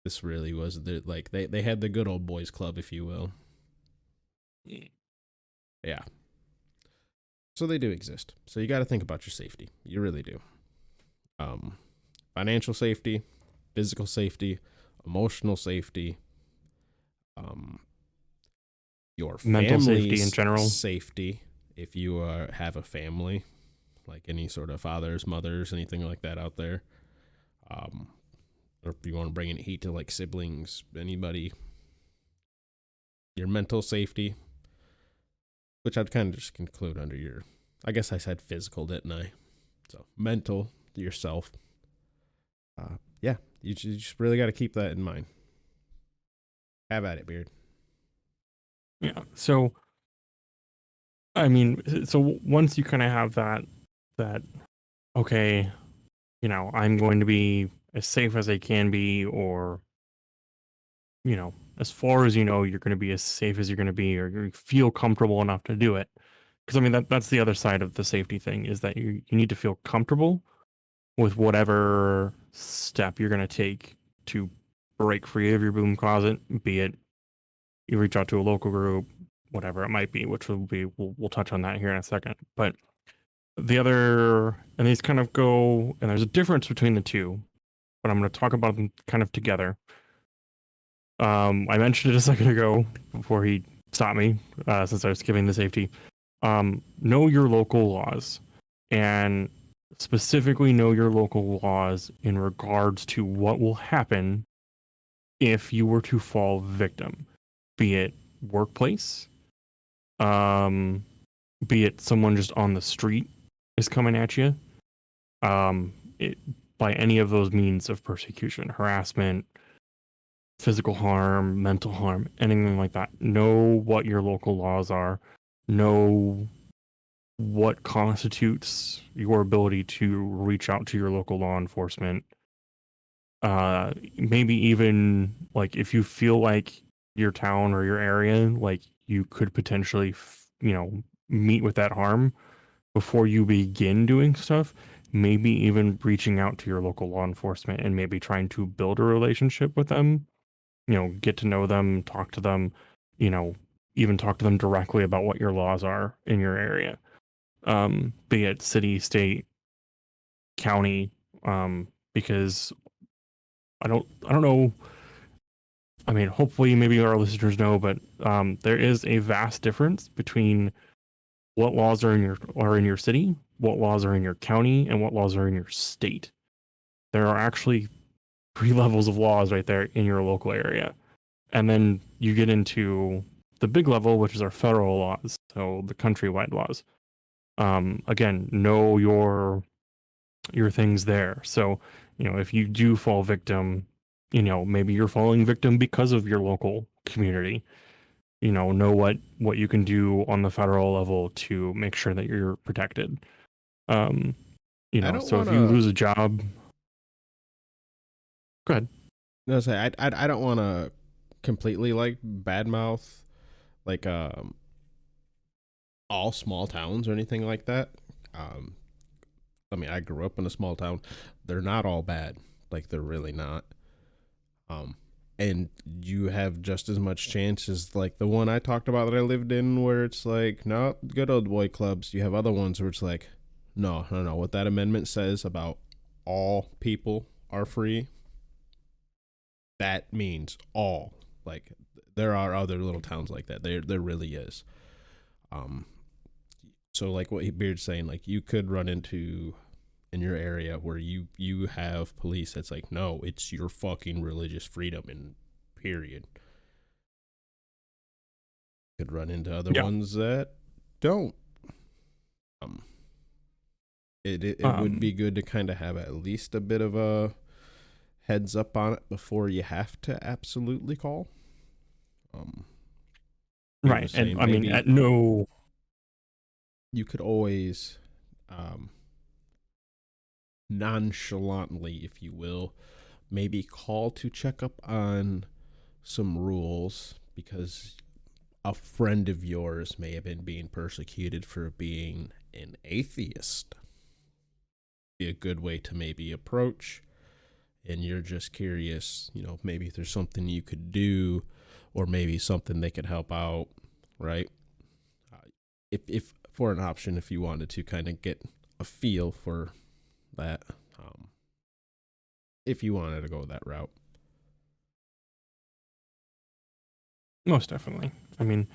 this really was like they had the good old boys club, if you will. Yeah. So they do exist. So you got to think about your safety. You really do. Financial safety, physical safety, emotional safety, your Mental safety in family's general. safety. If you have a family, like any sort of fathers, mothers, anything like that out there, or if you want to bring any heat to like siblings, anybody, your mental safety, which I'd kind of just conclude under your, I guess I said physical, didn't I? So mental, yourself. Yeah, you just really got to keep that in mind. Have at it, Beard. Yeah. So, I mean, so once you kind of have that, okay, you know, I'm going to be as safe as I can be, or, you know, as far as you know, you're going to be as safe as you're going to be, or you feel comfortable enough to do it. Because I mean, that's the other side of the safety thing, is that you need to feel comfortable with whatever step you're going to take to break free of your boom closet, be it you reach out to a local group, whatever it might be, which will be, we'll touch on that here in a second. But the other, and these kind of go, and there's a difference between the two, but I'm going to talk about them kind of together. I mentioned it a second ago before he stopped me, since I was giving the safety. Know your local laws, and specifically know your local laws in regards to what will happen if you were to fall victim, be it workplace, be it someone just on the street is coming at you, it, by any of those means of persecution, harassment, physical harm, mental harm, anything like that. Know what your local laws are. Know what constitutes your ability to reach out to your local law enforcement. Maybe even like if you feel like your town or your area, like you could potentially, you know, meet with that harm before you begin doing stuff, maybe even reaching out to your local law enforcement and maybe trying to build a relationship with them, you know, get to know them, talk to them, you know, even talk to them directly about what your laws are in your area. Be it city, state, county, because I don't know. I mean, hopefully, maybe our listeners know, but there is a vast difference between what laws are in your city, what laws are in your county, and what laws are in your state. There are actually 3 levels of laws right there in your local area, and then you get into the big level, which is our federal laws, so the countrywide laws. Again, know your things there. So, you know, if you do fall victim, you know, maybe you're falling victim because of your local community. You know what you can do on the federal level to make sure that you're protected. You I know, don't so want if you to. lose a job, go ahead. No, say I don't want to completely like badmouth like all small towns or anything like that. Um, I mean, I grew up in a small town. They're not all bad. Like they're really not. Um, and you have just as much chance as like the one I talked about that I lived in, where it's like, no, good old boy clubs. You have other ones where it's like, no, no, no. What that amendment says about all people are free, that means all. Like there are other little towns like that. There really is. Um, so like what Beard's saying, like you could run into in your area where you have police that's like, no, it's your fucking religious freedom and period. Could run into other Yeah. ones that don't. Um, it would be Um, good to kind of have at least a bit of a heads up on it before you have to absolutely call. Um, right. And I mean, maybe at no, you could always nonchalantly, if you will, maybe call to check up on some rules because a friend of yours may have been being persecuted for being an atheist. Be a good way to maybe approach, and you're just curious, you know, maybe if there's something you could do, or maybe something they could help out, right? If for an option if you wanted to kind of get a feel for that. If you wanted to go that route. Most definitely. I mean,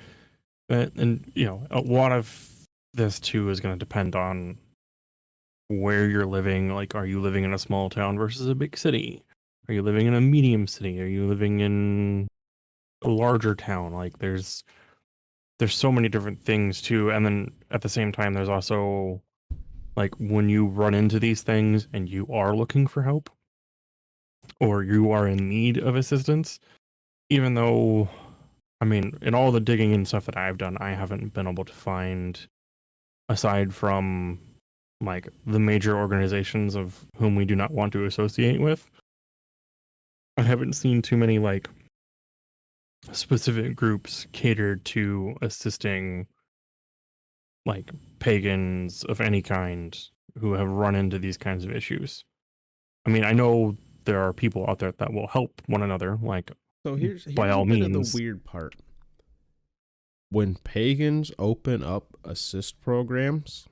and you know, a lot of this too is going to depend on where you're living. Like, are you living in a small town versus a big city? Are you living in a medium city? Are you living in a larger town? Like, there's so many different things too. And then at the same time, there's also like when you run into these things and you are looking for help or you are in need of assistance, even though, I mean, in all the digging and stuff that I've done, I haven't been able to find, aside from like the major organizations of whom we do not want to associate with, I haven't seen too many like specific groups catered to assisting like pagans of any kind who have run into these kinds of issues. I mean, I know there are people out there that will help one another, like, so here's by all a bit means. of the weird part. When pagans open up assist programs,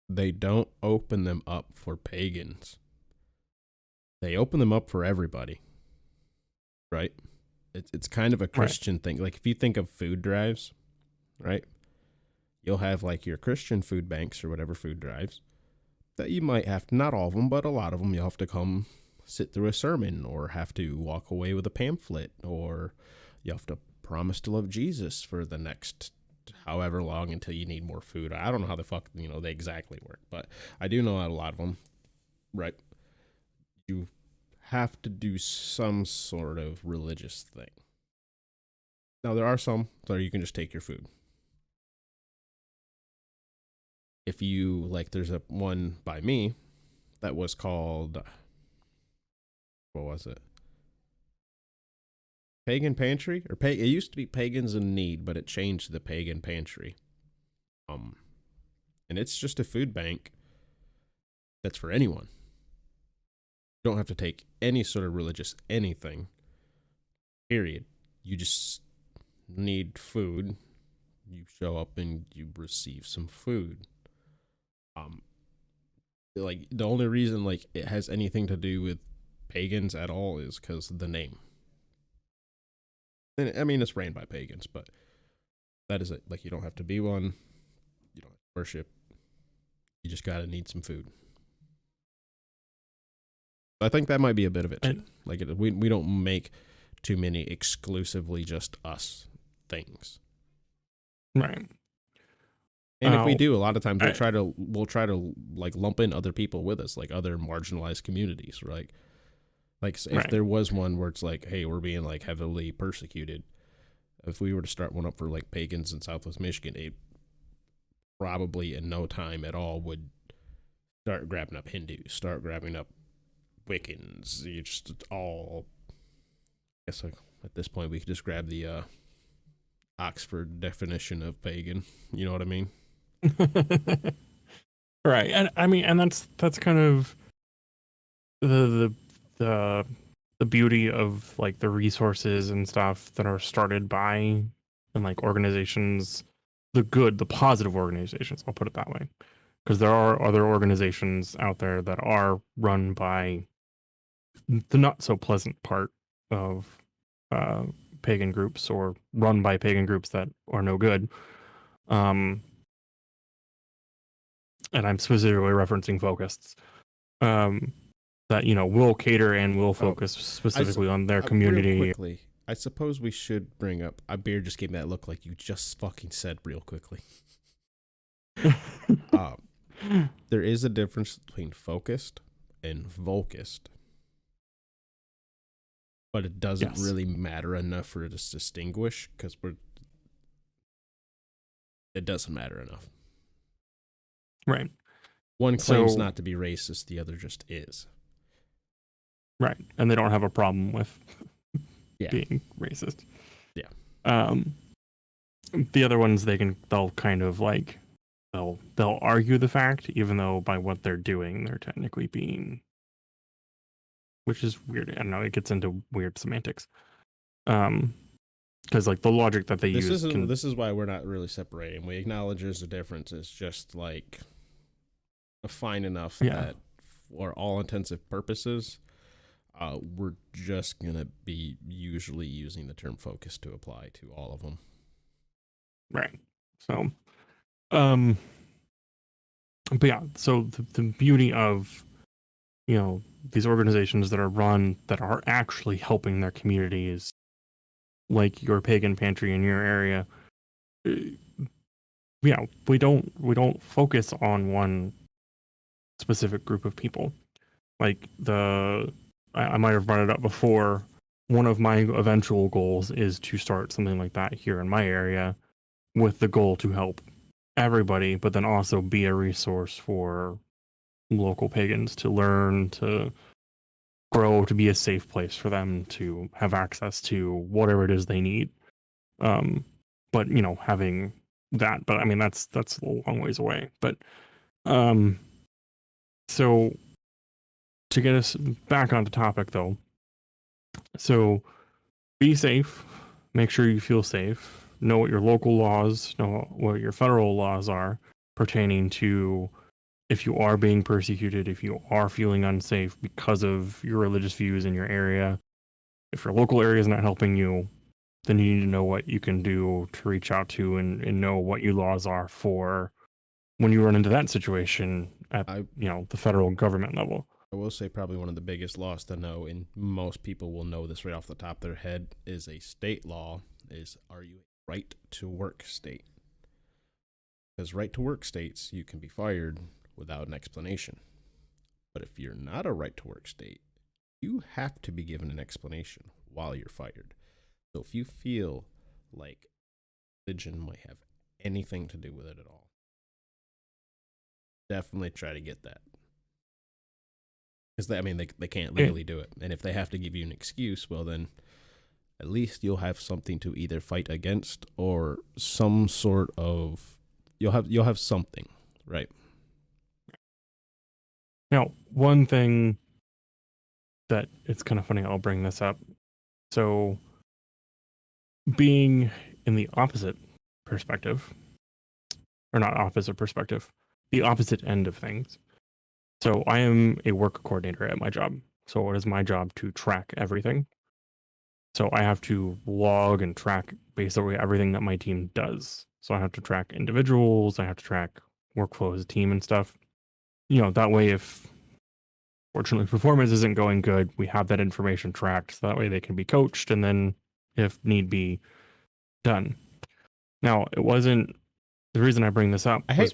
they don't open them up for pagans. They open them up for everybody. Right? It's kind of a Christian thing. Like if you think of food drives, right? You'll have like your Christian food banks or whatever food drives that you might have to, not all of them, but a lot of them, you'll have to come sit through a sermon or have to walk away with a pamphlet, or you have to promise to love Jesus for the next however long until you need more food. I don't know how the fuck, they exactly work, but I do know a lot of them, right? You have to do some sort of religious thing. Now, there are some where you can just take your food. If you, like, there's a one by me that was called, what was it? Pagan Pantry? It used to be Pagans in Need, but it changed to the Pagan Pantry. And it's just a food bank that's for anyone. You don't have to take any sort of religious anything, period. You just need food. You show up and you receive some food. Like the only reason like it has anything to do with pagans at all is because of the name. And I mean, it's ran by pagans, but that is it. Like, you don't have to be one. You don't have to worship. You just gotta need some food. I think that might be a bit of it too. Like, we don't make too many exclusively just us things, right? And if we do, a lot of times we'll try to like lump in other people with us, like other marginalized communities, right? Like if there was one where it's like, hey, we're being like heavily persecuted. If we were to start one up for like pagans in Southwest Michigan, it probably in no time at all would start grabbing up Hindus, start grabbing up Wiccans. You just all, I guess like at this point we could just grab the Oxford definition of pagan. You know what I mean? Right. And I mean, and that's kind of the beauty of like the resources and stuff that are started by and like organizations, the positive organizations, I'll put it that way, because there are other organizations out there that are run by the not so pleasant part of pagan groups, or run by pagan groups that are no good. And I'm specifically referencing Focusts, that, will cater and will focus specifically on their community. Real quickly, I suppose we should bring up, Beer just gave me that look like you just fucking said real quickly. There is a difference between focused and vocused, but it doesn't really matter enough for it to distinguish, because it doesn't matter enough. Right. One claims not to be racist, the other just is. Right. And they don't have a problem with being racist. Yeah. The other ones, they'll kind of like, they'll argue the fact, even though by what they're doing, they're technically being, which is weird. I don't know, it gets into weird semantics. because like the logic that they use. This is why we're not really separating. We acknowledge there's a difference. It's just like fine enough that for all intensive purposes, we're just gonna be usually using the term focus to apply to all of them. Right. So, but yeah. So the beauty of these organizations that are run that are actually helping their communities, like your pagan pantry in your area, we don't focus on one specific group of people. Like I might have brought it up before. One of my eventual goals is to start something like that here in my area, with the goal to help everybody, but then also be a resource for local pagans to learn, to grow, to be a safe place for them to have access to whatever it is they need. But having that, but I mean that's a long ways away. But so to get us back onto topic though, so be safe, make sure you feel safe, know what your local laws, know what your federal laws are pertaining to if you are being persecuted, if you are feeling unsafe because of your religious views in your area. If your local area is not helping you, then you need to know what you can do to reach out to and know what your laws are for when you run into that situation at the federal government level. I will say probably one of the biggest laws to know, and most people will know this right off the top of their head, is a state law, is are you a right to work state? Because right to work states, you can be fired without an explanation. But if you're not a right to work state, you have to be given an explanation while you're fired. So if you feel like religion might have anything to do with it at all, definitely try to get that. Because they can't legally do it. And if they have to give you an excuse, well then at least you'll have something to either fight against or some sort of you'll have something, right? Now, one thing that it's kind of funny, I'll bring this up. So being in the opposite perspective, or not opposite perspective, the opposite end of things. So I am a work coordinator at my job. So it is my job to track everything. So I have to log and track basically everything that my team does. So I have to track individuals, I have to track workflow as a team and stuff. That way if fortunately performance isn't going good, we have that information tracked so that way they can be coached and then if need be done. Now, it wasn't the reason I bring this up. I hate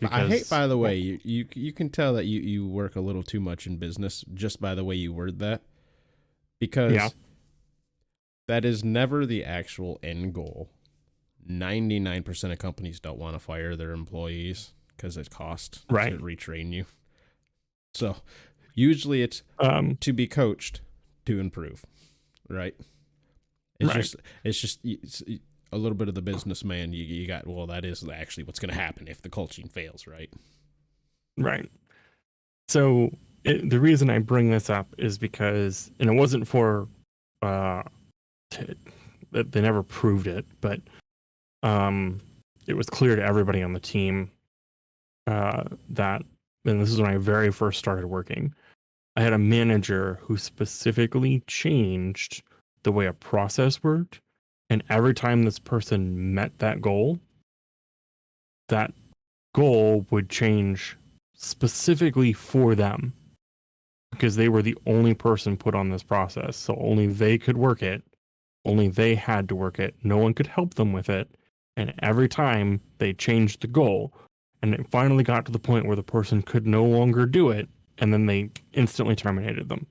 by the way, you can tell that you work a little too much in business just by the way you word that. Because that is never the actual end goal. 99% of companies don't want to fire their employees because it costs to retrain you. So usually it's to be coached to improve, right? It's just a little bit of the businessman you got. Well, that is actually what's going to happen if the coaching fails, right? Right. So the reason I bring this up is because, and it wasn't for, they never proved it, but it was clear to everybody on the team that, and this is when I very first started working, I had a manager who specifically changed the way a process worked. And every time this person met that goal would change specifically for them because they were the only person put on this process. So only they could work it. Only they had to work it. No one could help them with it. And every time they changed the goal, and it finally got to the point where the person could no longer do it, and then they instantly terminated them.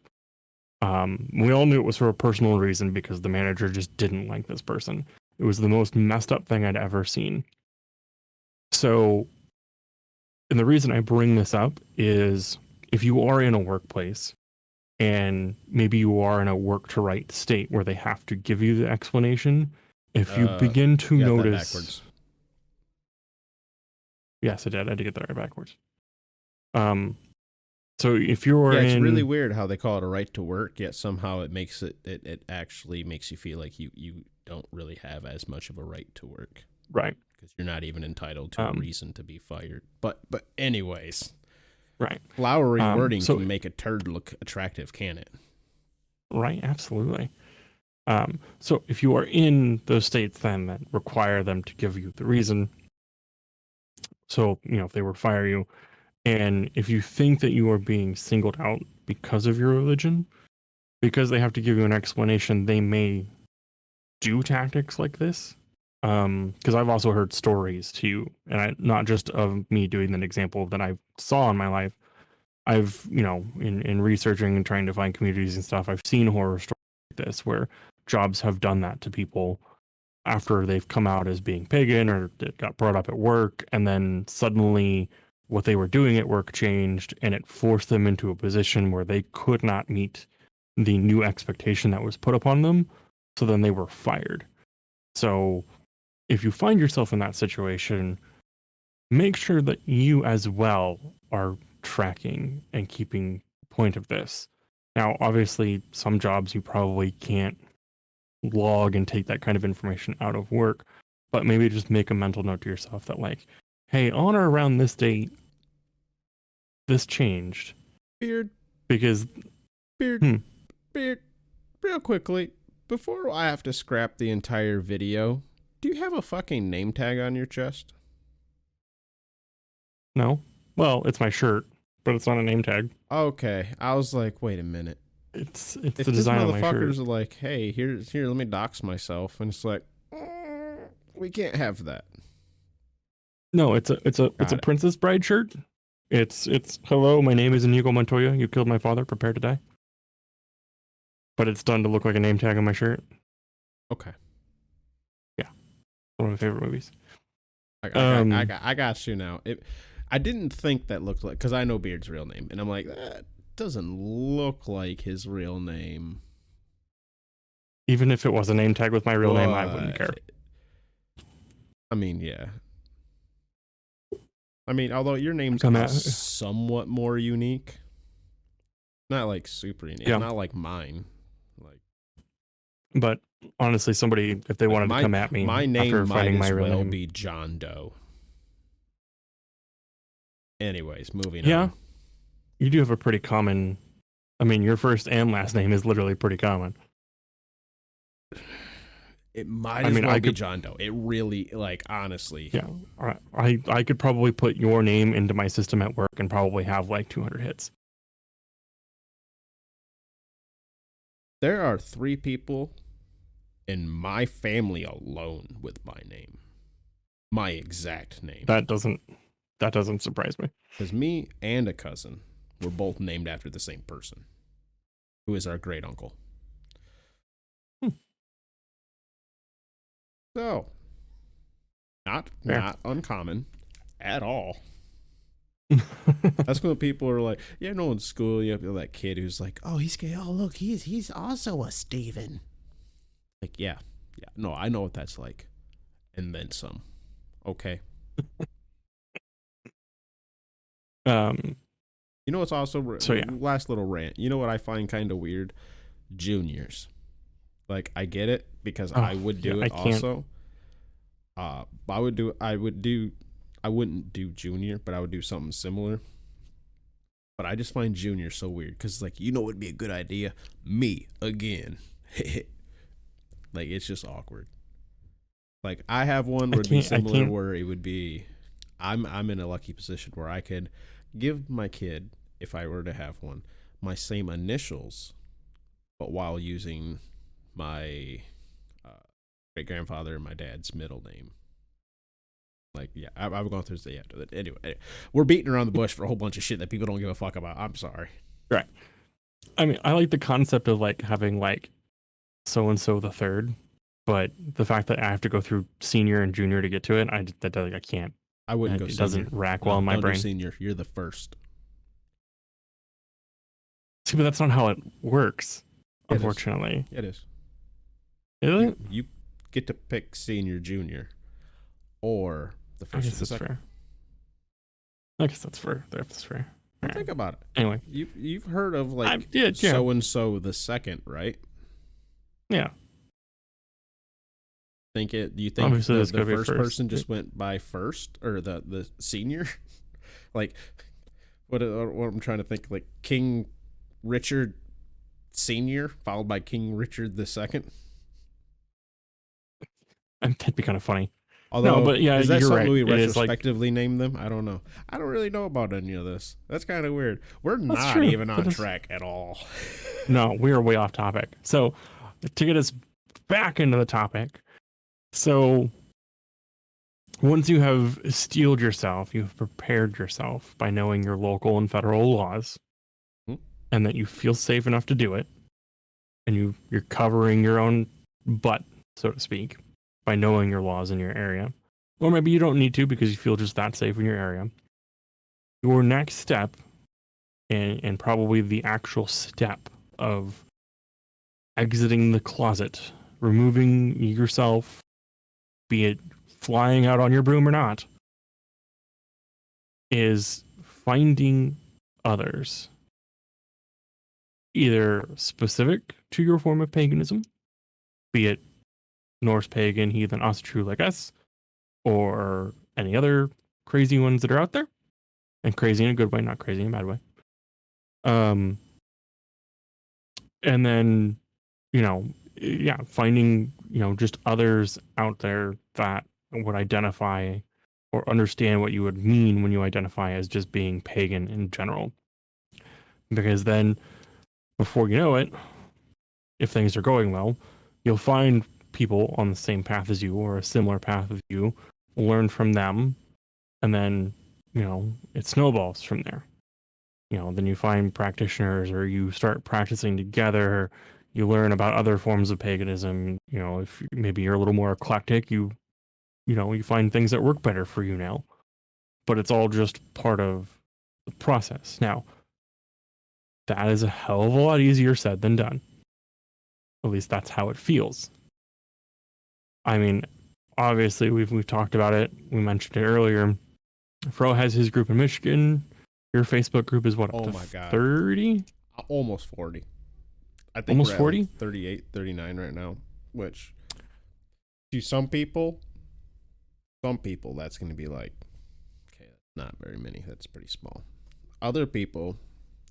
We all knew it was for a personal reason because the manager just didn't like this person. It was the most messed up thing I'd ever seen. So, and the reason I bring this up is if you are in a workplace and maybe you are in a work to right state where they have to give you the explanation, if you begin to notice... Yes, I did. I had to get that right backwards. So if you're it's really weird how they call it a right to work, yet somehow it makes it actually makes you feel like you don't really have as much of a right to work. Right. Because you're not even entitled to a reason to be fired. But anyways. Right. Flowery wording can make a turd look attractive, can it? Right, absolutely. So if you are in those states then that require them to give you the reason, so, if they were to fire you, and if you think that you are being singled out because of your religion, because they have to give you an explanation, they may do tactics like this. Because I've also heard stories too, and not just of me doing an example that I saw in my life. I've, in researching and trying to find communities and stuff, I've seen horror stories like this where jobs have done that to people after they've come out as being pagan or it got brought up at work, and then suddenly what they were doing at work changed and it forced them into a position where they could not meet the new expectation that was put upon them. So then they were fired. So if you find yourself in that situation, make sure that you as well are tracking and keeping point of this. Now, obviously, some jobs you probably can't log and take that kind of information out of work, but maybe just make a mental note to yourself that, like, hey, on or around this date, this changed. Beard. Because... Beard, real quickly, before I have to scrap the entire video, do you have a fucking name tag on your chest? No. Well, it's my shirt, but it's not a name tag. Okay. I was like, wait a minute. It's the design of my shirt. Motherfuckers are like, hey, here, let me dox myself. And it's like, we can't have that. No, it's a Princess Bride shirt. It's hello, my name is Inigo Montoya. You killed my father. Prepare to die. But it's done to look like a name tag on my shirt. Okay. Yeah. One of my favorite movies. I got you now. I didn't think that looked like, because I know Beard's real name, and I'm like, that doesn't look like his real name. Even if it was a name tag with my real name, I wouldn't care. I mean, yeah. I mean, although your name's somewhat more unique, not like super unique, not like mine. But honestly, somebody, if they wanted to come at me, my name after finding might my as real well name, be John Doe. Anyways, moving on. on. You do have a pretty common. I mean, your first and last name is literally pretty common. It might as well be John Doe. It really, like, honestly. Yeah, I could probably put your name into my system at work and probably have like 200 hits. There are 3 people in my family alone with my name. My exact name. That doesn't surprise me. Because me and a cousin were both named after the same person, who is our great uncle. So, not uncommon at all. That's when people are like, yeah, no, in school you have that kid who's like, oh, he's gay. Oh, look, he's also a Steven. Like, yeah, no, I know what that's like, and then some. Okay. You know what's also last little rant. You know what I find kind of weird? Juniors. Like, I get it because I would do it also. I wouldn't do junior, but I would do something similar. But I just find junior so weird because, like, you know what would be a good idea? Me again. Like, it's just awkward. Like, I have one where it'd be similar, where it would be, I'm in a lucky position where I could give my kid, if I were to have one, my same initials, but while using my great grandfather and my dad's middle name. Like, yeah, I've gone through the after that. Anyway, we're beating around the bush for a whole bunch of shit that people don't give a fuck about. I'm sorry. Right. I mean, I like the concept of like having like so and so the third, but the fact that I have to go through senior and junior to get to it, I can't. I wouldn't go. It senior. Doesn't rack well in my don't brain. Do senior, you're the first. See, but that's not how it works. Unfortunately, it is. Is it? You get to pick senior, junior, or the first. I guess that's fair. I guess that's fair. That's fair. Right. Think about it. Anyway, you've heard of like so and so the second, right? Yeah. Do you think Obviously, the first person just went by first, or the senior? Like, what I'm trying to think, like King Richard Senior, followed by King Richard the Second. That'd be kind of funny. Although, No, but yeah, is that you're something right. we It is like, retrospectively name them? I don't know. I don't really know about any of this. That's kind of weird. We're that's not true. even on track at all. No, we are way off topic. So, to get us back into the topic, so once you have steeled yourself, you've prepared yourself by knowing your local and federal laws, and that you feel safe enough to do it, and you're covering your own butt, so to speak, by knowing your laws in your area. Or maybe you don't need to because you feel just that safe in your area. Your next step, and probably the actual step of exiting the closet, removing yourself, be it flying out on your broom or not, is finding others, either specific to your form of paganism, be it Norse pagan, heathen, us, true like us, or any other crazy ones that are out there, and crazy in a good way, not crazy in a bad way. And then, finding, just others out there that would identify or understand what you would mean when you identify as just being pagan in general. Because then, before you know it, if things are going well, you'll find people on the same path as you or a similar path as you, learn from them, and then, it snowballs from there. Then you find practitioners, or you start practicing together. You learn about other forms of paganism. If maybe you're a little more eclectic, you find things that work better for you now. But it's all just part of the process. Now, that is a hell of a lot easier said than done. At least that's how it feels. I mean, obviously we've talked about it. We mentioned it earlier. Fro has his group in Michigan. Your Facebook group is what, up to 30? Almost 40. I think almost we're 40? Like 38, 39 right now, which to some people that's going to be like, okay, that's not very many. That's pretty small. Other people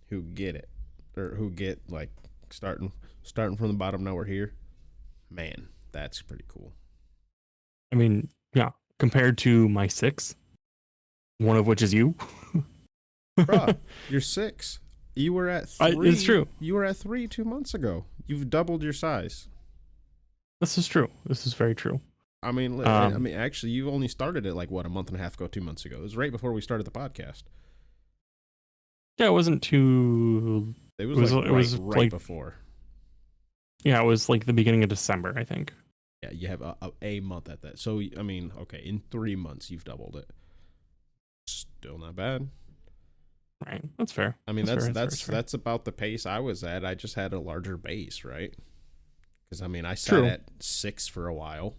who get it, or who get like starting from the bottom, now we're here, man, that's pretty cool. I mean, yeah, compared to my 6, one of which is you. Bruh, you're 6. You were at 3. It's true. You were at 3 2 months ago. You've doubled your size. This is true. This is very true. I mean, actually, you only started it like what, a month and a half ago, 2 months ago. It was right before we started the podcast. Yeah, it wasn't too. It was right before. Yeah, it was like the beginning of December, I think. Yeah, you have a month at that. So I mean, okay, in 3 months you've doubled it. Still not bad. Right, that's fair. I mean, that's about the pace I was at. I just had a larger base, right? Because I mean, I sat at 6 for a while,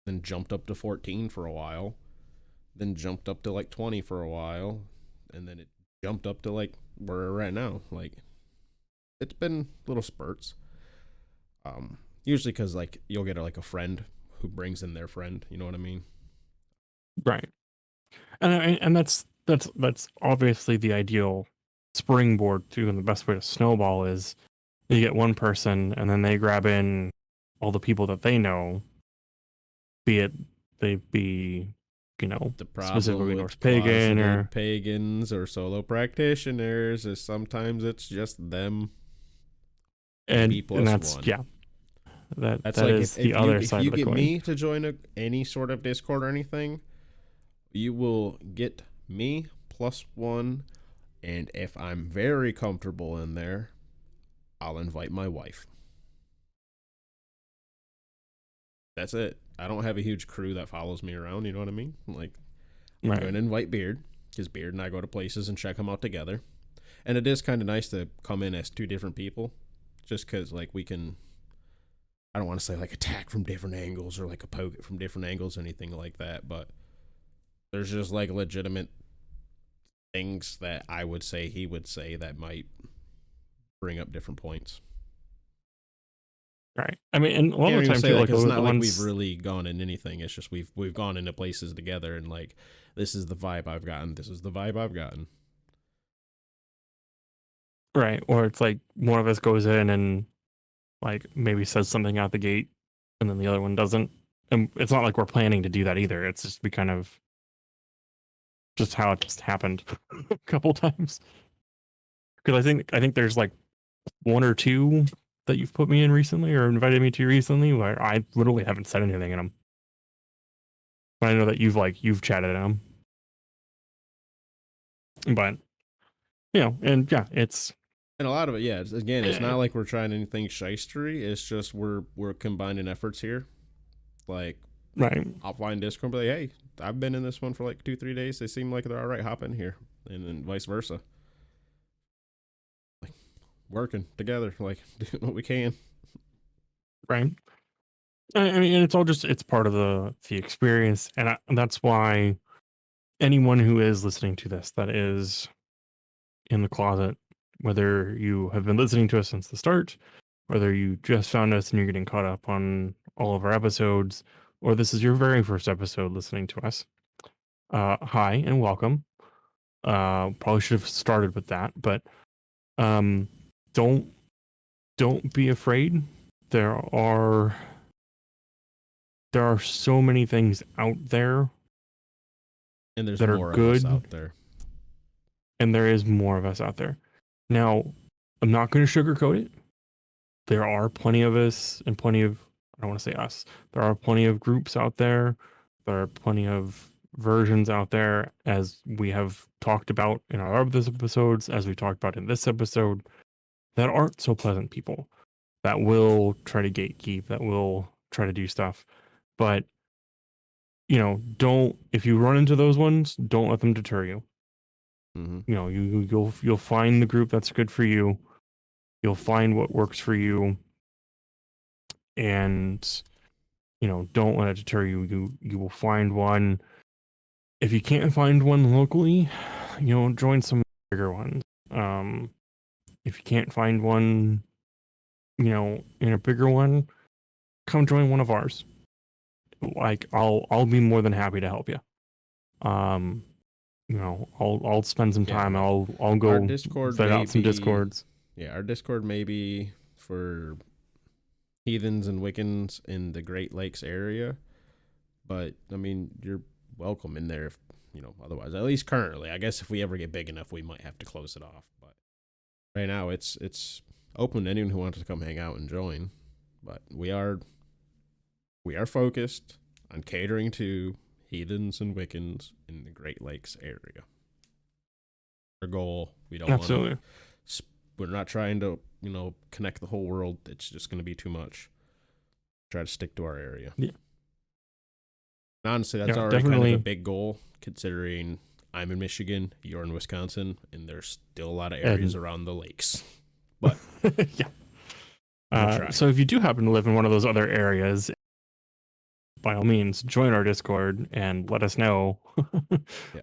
then jumped up to 14 for a while, then jumped up to like 20 for a while, and then it jumped up to like where we're at now. Like, it's been little spurts. Usually because like you'll get like a friend who brings in their friend. You know what I mean? Right. And that's obviously the ideal springboard too, and the best way to snowball is you get one person and then they grab in all the people that they know, be it they be, the specifically Norse pagan or pagans or solo practitioners, is sometimes it's just them. And that's 1. Yeah. That's like is the other side of the coin. If you get me to join any sort of Discord or anything, you will get me +1, and if I'm very comfortable in there, I'll invite my wife. That's it. I don't have a huge crew that follows me around, you know what I mean? Like, I'm going to invite Beard, because Beard and I go to places and check them out together. And it is kind of nice to come in as 2 different people, just because, like, we can, I don't want to say, like, attack from different angles or, like, a poke from different angles or anything like that, but there's just, like, legitimate things that I would say he would say that might bring up different points. Right. I mean, and a lot Can't of the even time say too, that like because the it's not like ones, we've really gone in anything. It's just we've gone into places together and like this is the vibe I've gotten. This is the vibe I've gotten. right, or it's like one of us goes in and like maybe says something out the gate, and then the other one doesn't. And it's not like we're planning to do that either. It's just we kind of just how it just happened a couple times. Because I think there's like one or two that you've put me in recently or invited me to recently where I literally haven't said anything in them. But I know that you've chatted in them. But and yeah, it's And a lot of it, yeah. It's not like we're trying anything shystery. It's just we're combining efforts here. Like, right. I'll find Discord, and be like, hey, I've been in this one for like 2-3 days. They seem like they're all right. Hop in here, and then vice versa. Like working together, like doing what we can. Right. I mean, and it's all just it's part of the experience, and that's why anyone who is listening to this that is in the closet, whether you have been listening to us since the start, whether you just found us and you're getting caught up on all of our episodes, or this is your very first episode listening to us, hi and welcome. Probably should have started with that, but um, don't be afraid. There are so many things out there And there's that are more of us good, out there. and there is more of us out there. Now, I'm not going to sugarcoat it. There are plenty of us and plenty of, I don't want to say us, there are plenty of groups out there. There are plenty of versions out there, as we have talked about in our other episodes, as we talked about in this episode, that aren't so pleasant people, that will try to gatekeep, that will try to do stuff. But, don't, if you run into those ones, don't let them deter you. You'll find the group that's good for you. You'll find what works for you, and don't let it deter you. You will find one. If you can't find one locally, join some bigger ones. If you can't find one, in a bigger one, come join one of ours. Like I'll be more than happy to help you. I'll spend some time. Like I'll go our Discord vet out some Discords. Yeah, our Discord may be for heathens and Wiccans in the Great Lakes area, but I mean you're welcome in there if otherwise, at least currently. I guess if we ever get big enough we might have to close it off, but right now it's open to anyone who wants to come hang out and join. But we are focused on catering to heathens and Wiccans in the Great Lakes area. Our goal, we don't Absolutely. We're not trying to connect the whole world. It's just going to be too much. Try to stick to our area. Yeah. And honestly, that's already kind of a big goal, considering I'm in Michigan, you're in Wisconsin, and there's still a lot of areas around the lakes. But yeah. So if you do happen to live in one of those other areas, by all means, join our Discord and let us know. Yeah.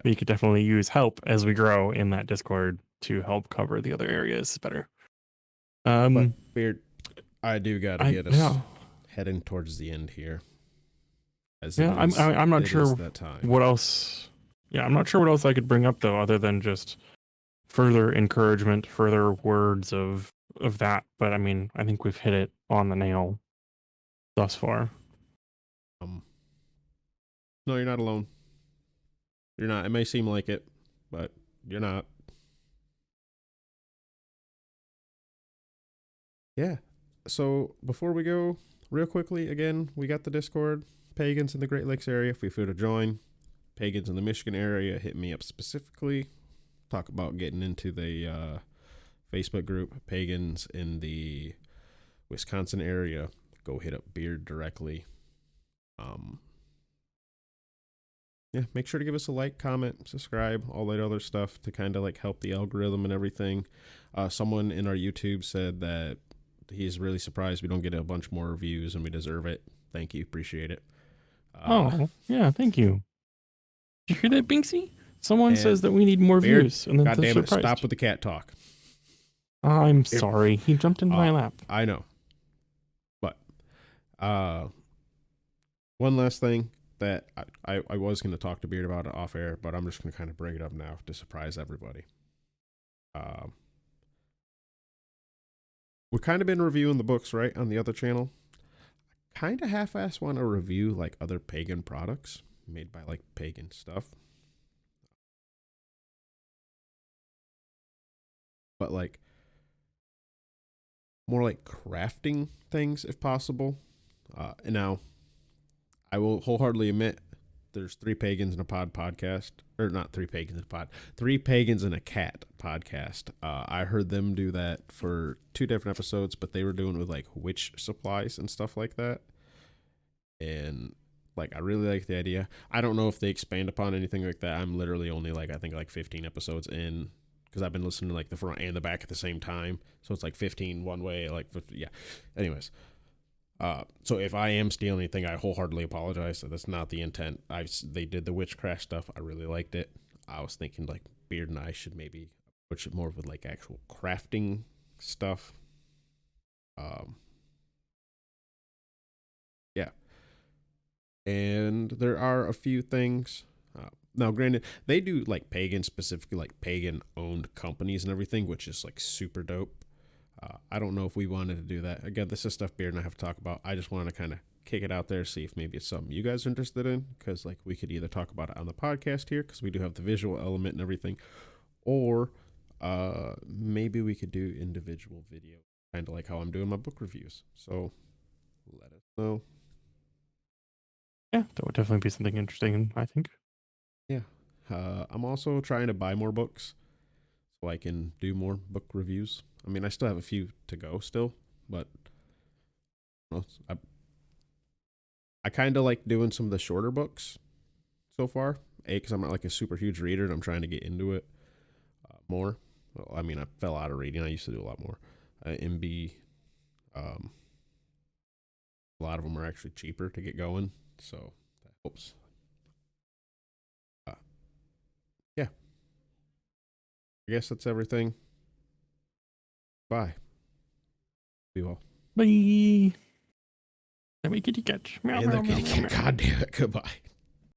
We could definitely use help as we grow in that Discord to help cover the other areas better. But Beard, I do gotta get us heading towards the end here. I'm not sure what else. Yeah, I'm not sure what else I could bring up though, other than just further encouragement, further words of that. But I mean, I think we've hit it on the nail thus far. No, you're not alone. You're not. It may seem like it, but you're not. Yeah. So before we go, real quickly, again, we got the Discord. Pagans in the Great Lakes area, feel free to join. Pagans in the Michigan area, hit me up specifically. Talk about getting into the Facebook group. Pagans in the Wisconsin area, go hit up Beard directly. Yeah, make sure to give us a like, comment, subscribe, all that other stuff to kind of like help the algorithm and everything. Someone in our YouTube said that he's really surprised we don't get a bunch more reviews, and we deserve it. Thank you, appreciate it. Yeah, thank you. Did you hear that, Binksy? Someone says that we need more views, and then God damn it, surprised. stop with the cat talk. I'm sorry, he jumped into my lap. I know, but One last thing that I was going to talk to Beard about it off air, but I'm just going to kind of bring it up now to surprise everybody. We've kind of been reviewing the books, right, on the other channel. Kind of half-ass want to review like other pagan products made by like pagan stuff. But like more like crafting things if possible. And now I will wholeheartedly admit there's 3 Pagans in a Pod podcast, or not 3 Pagans in a Pod, 3 Pagans in a Cat podcast. I heard them do that for 2 different episodes, but they were doing it with like witch supplies and stuff like that. And like, I really like the idea. I don't know if they expand upon anything like that. I'm literally only like, I think like 15 episodes in, because I've been listening to like the front and the back at the same time. So it's like 15 one way, like 50, yeah. Anyways. So if I am stealing anything, I wholeheartedly apologize. That's not the intent. They did the witchcraft stuff. I really liked it. I was thinking like Beard and I should maybe approach it more with like actual crafting stuff. Yeah. And there are a few things. Now, granted, they do like pagan, specifically like pagan owned companies and everything, which is like super dope. I don't know if we wanted to do that. Again, this is stuff Beard and I have to talk about. I just wanted to kind of kick it out there, see if maybe it's something you guys are interested in, because like we could either talk about it on the podcast here, because we do have the visual element and everything, or maybe we could do individual video, kind of like how I'm doing my book reviews. So let us know. Yeah, that would definitely be something interesting, I think. Yeah. I'm also trying to buy more books so I can do more book reviews. I mean, I still have a few to go still, but I kind of like doing some of the shorter books so far. Because I'm not like a super huge reader and I'm trying to get into it more. Well, I mean, I fell out of reading. I used to do a lot more. MB, a lot of them are actually cheaper to get going, so that helps. Yeah. I guess that's everything. Bye. Be well. Bye. Let me kitty catch. And the kitty cat. God damn it. Goodbye.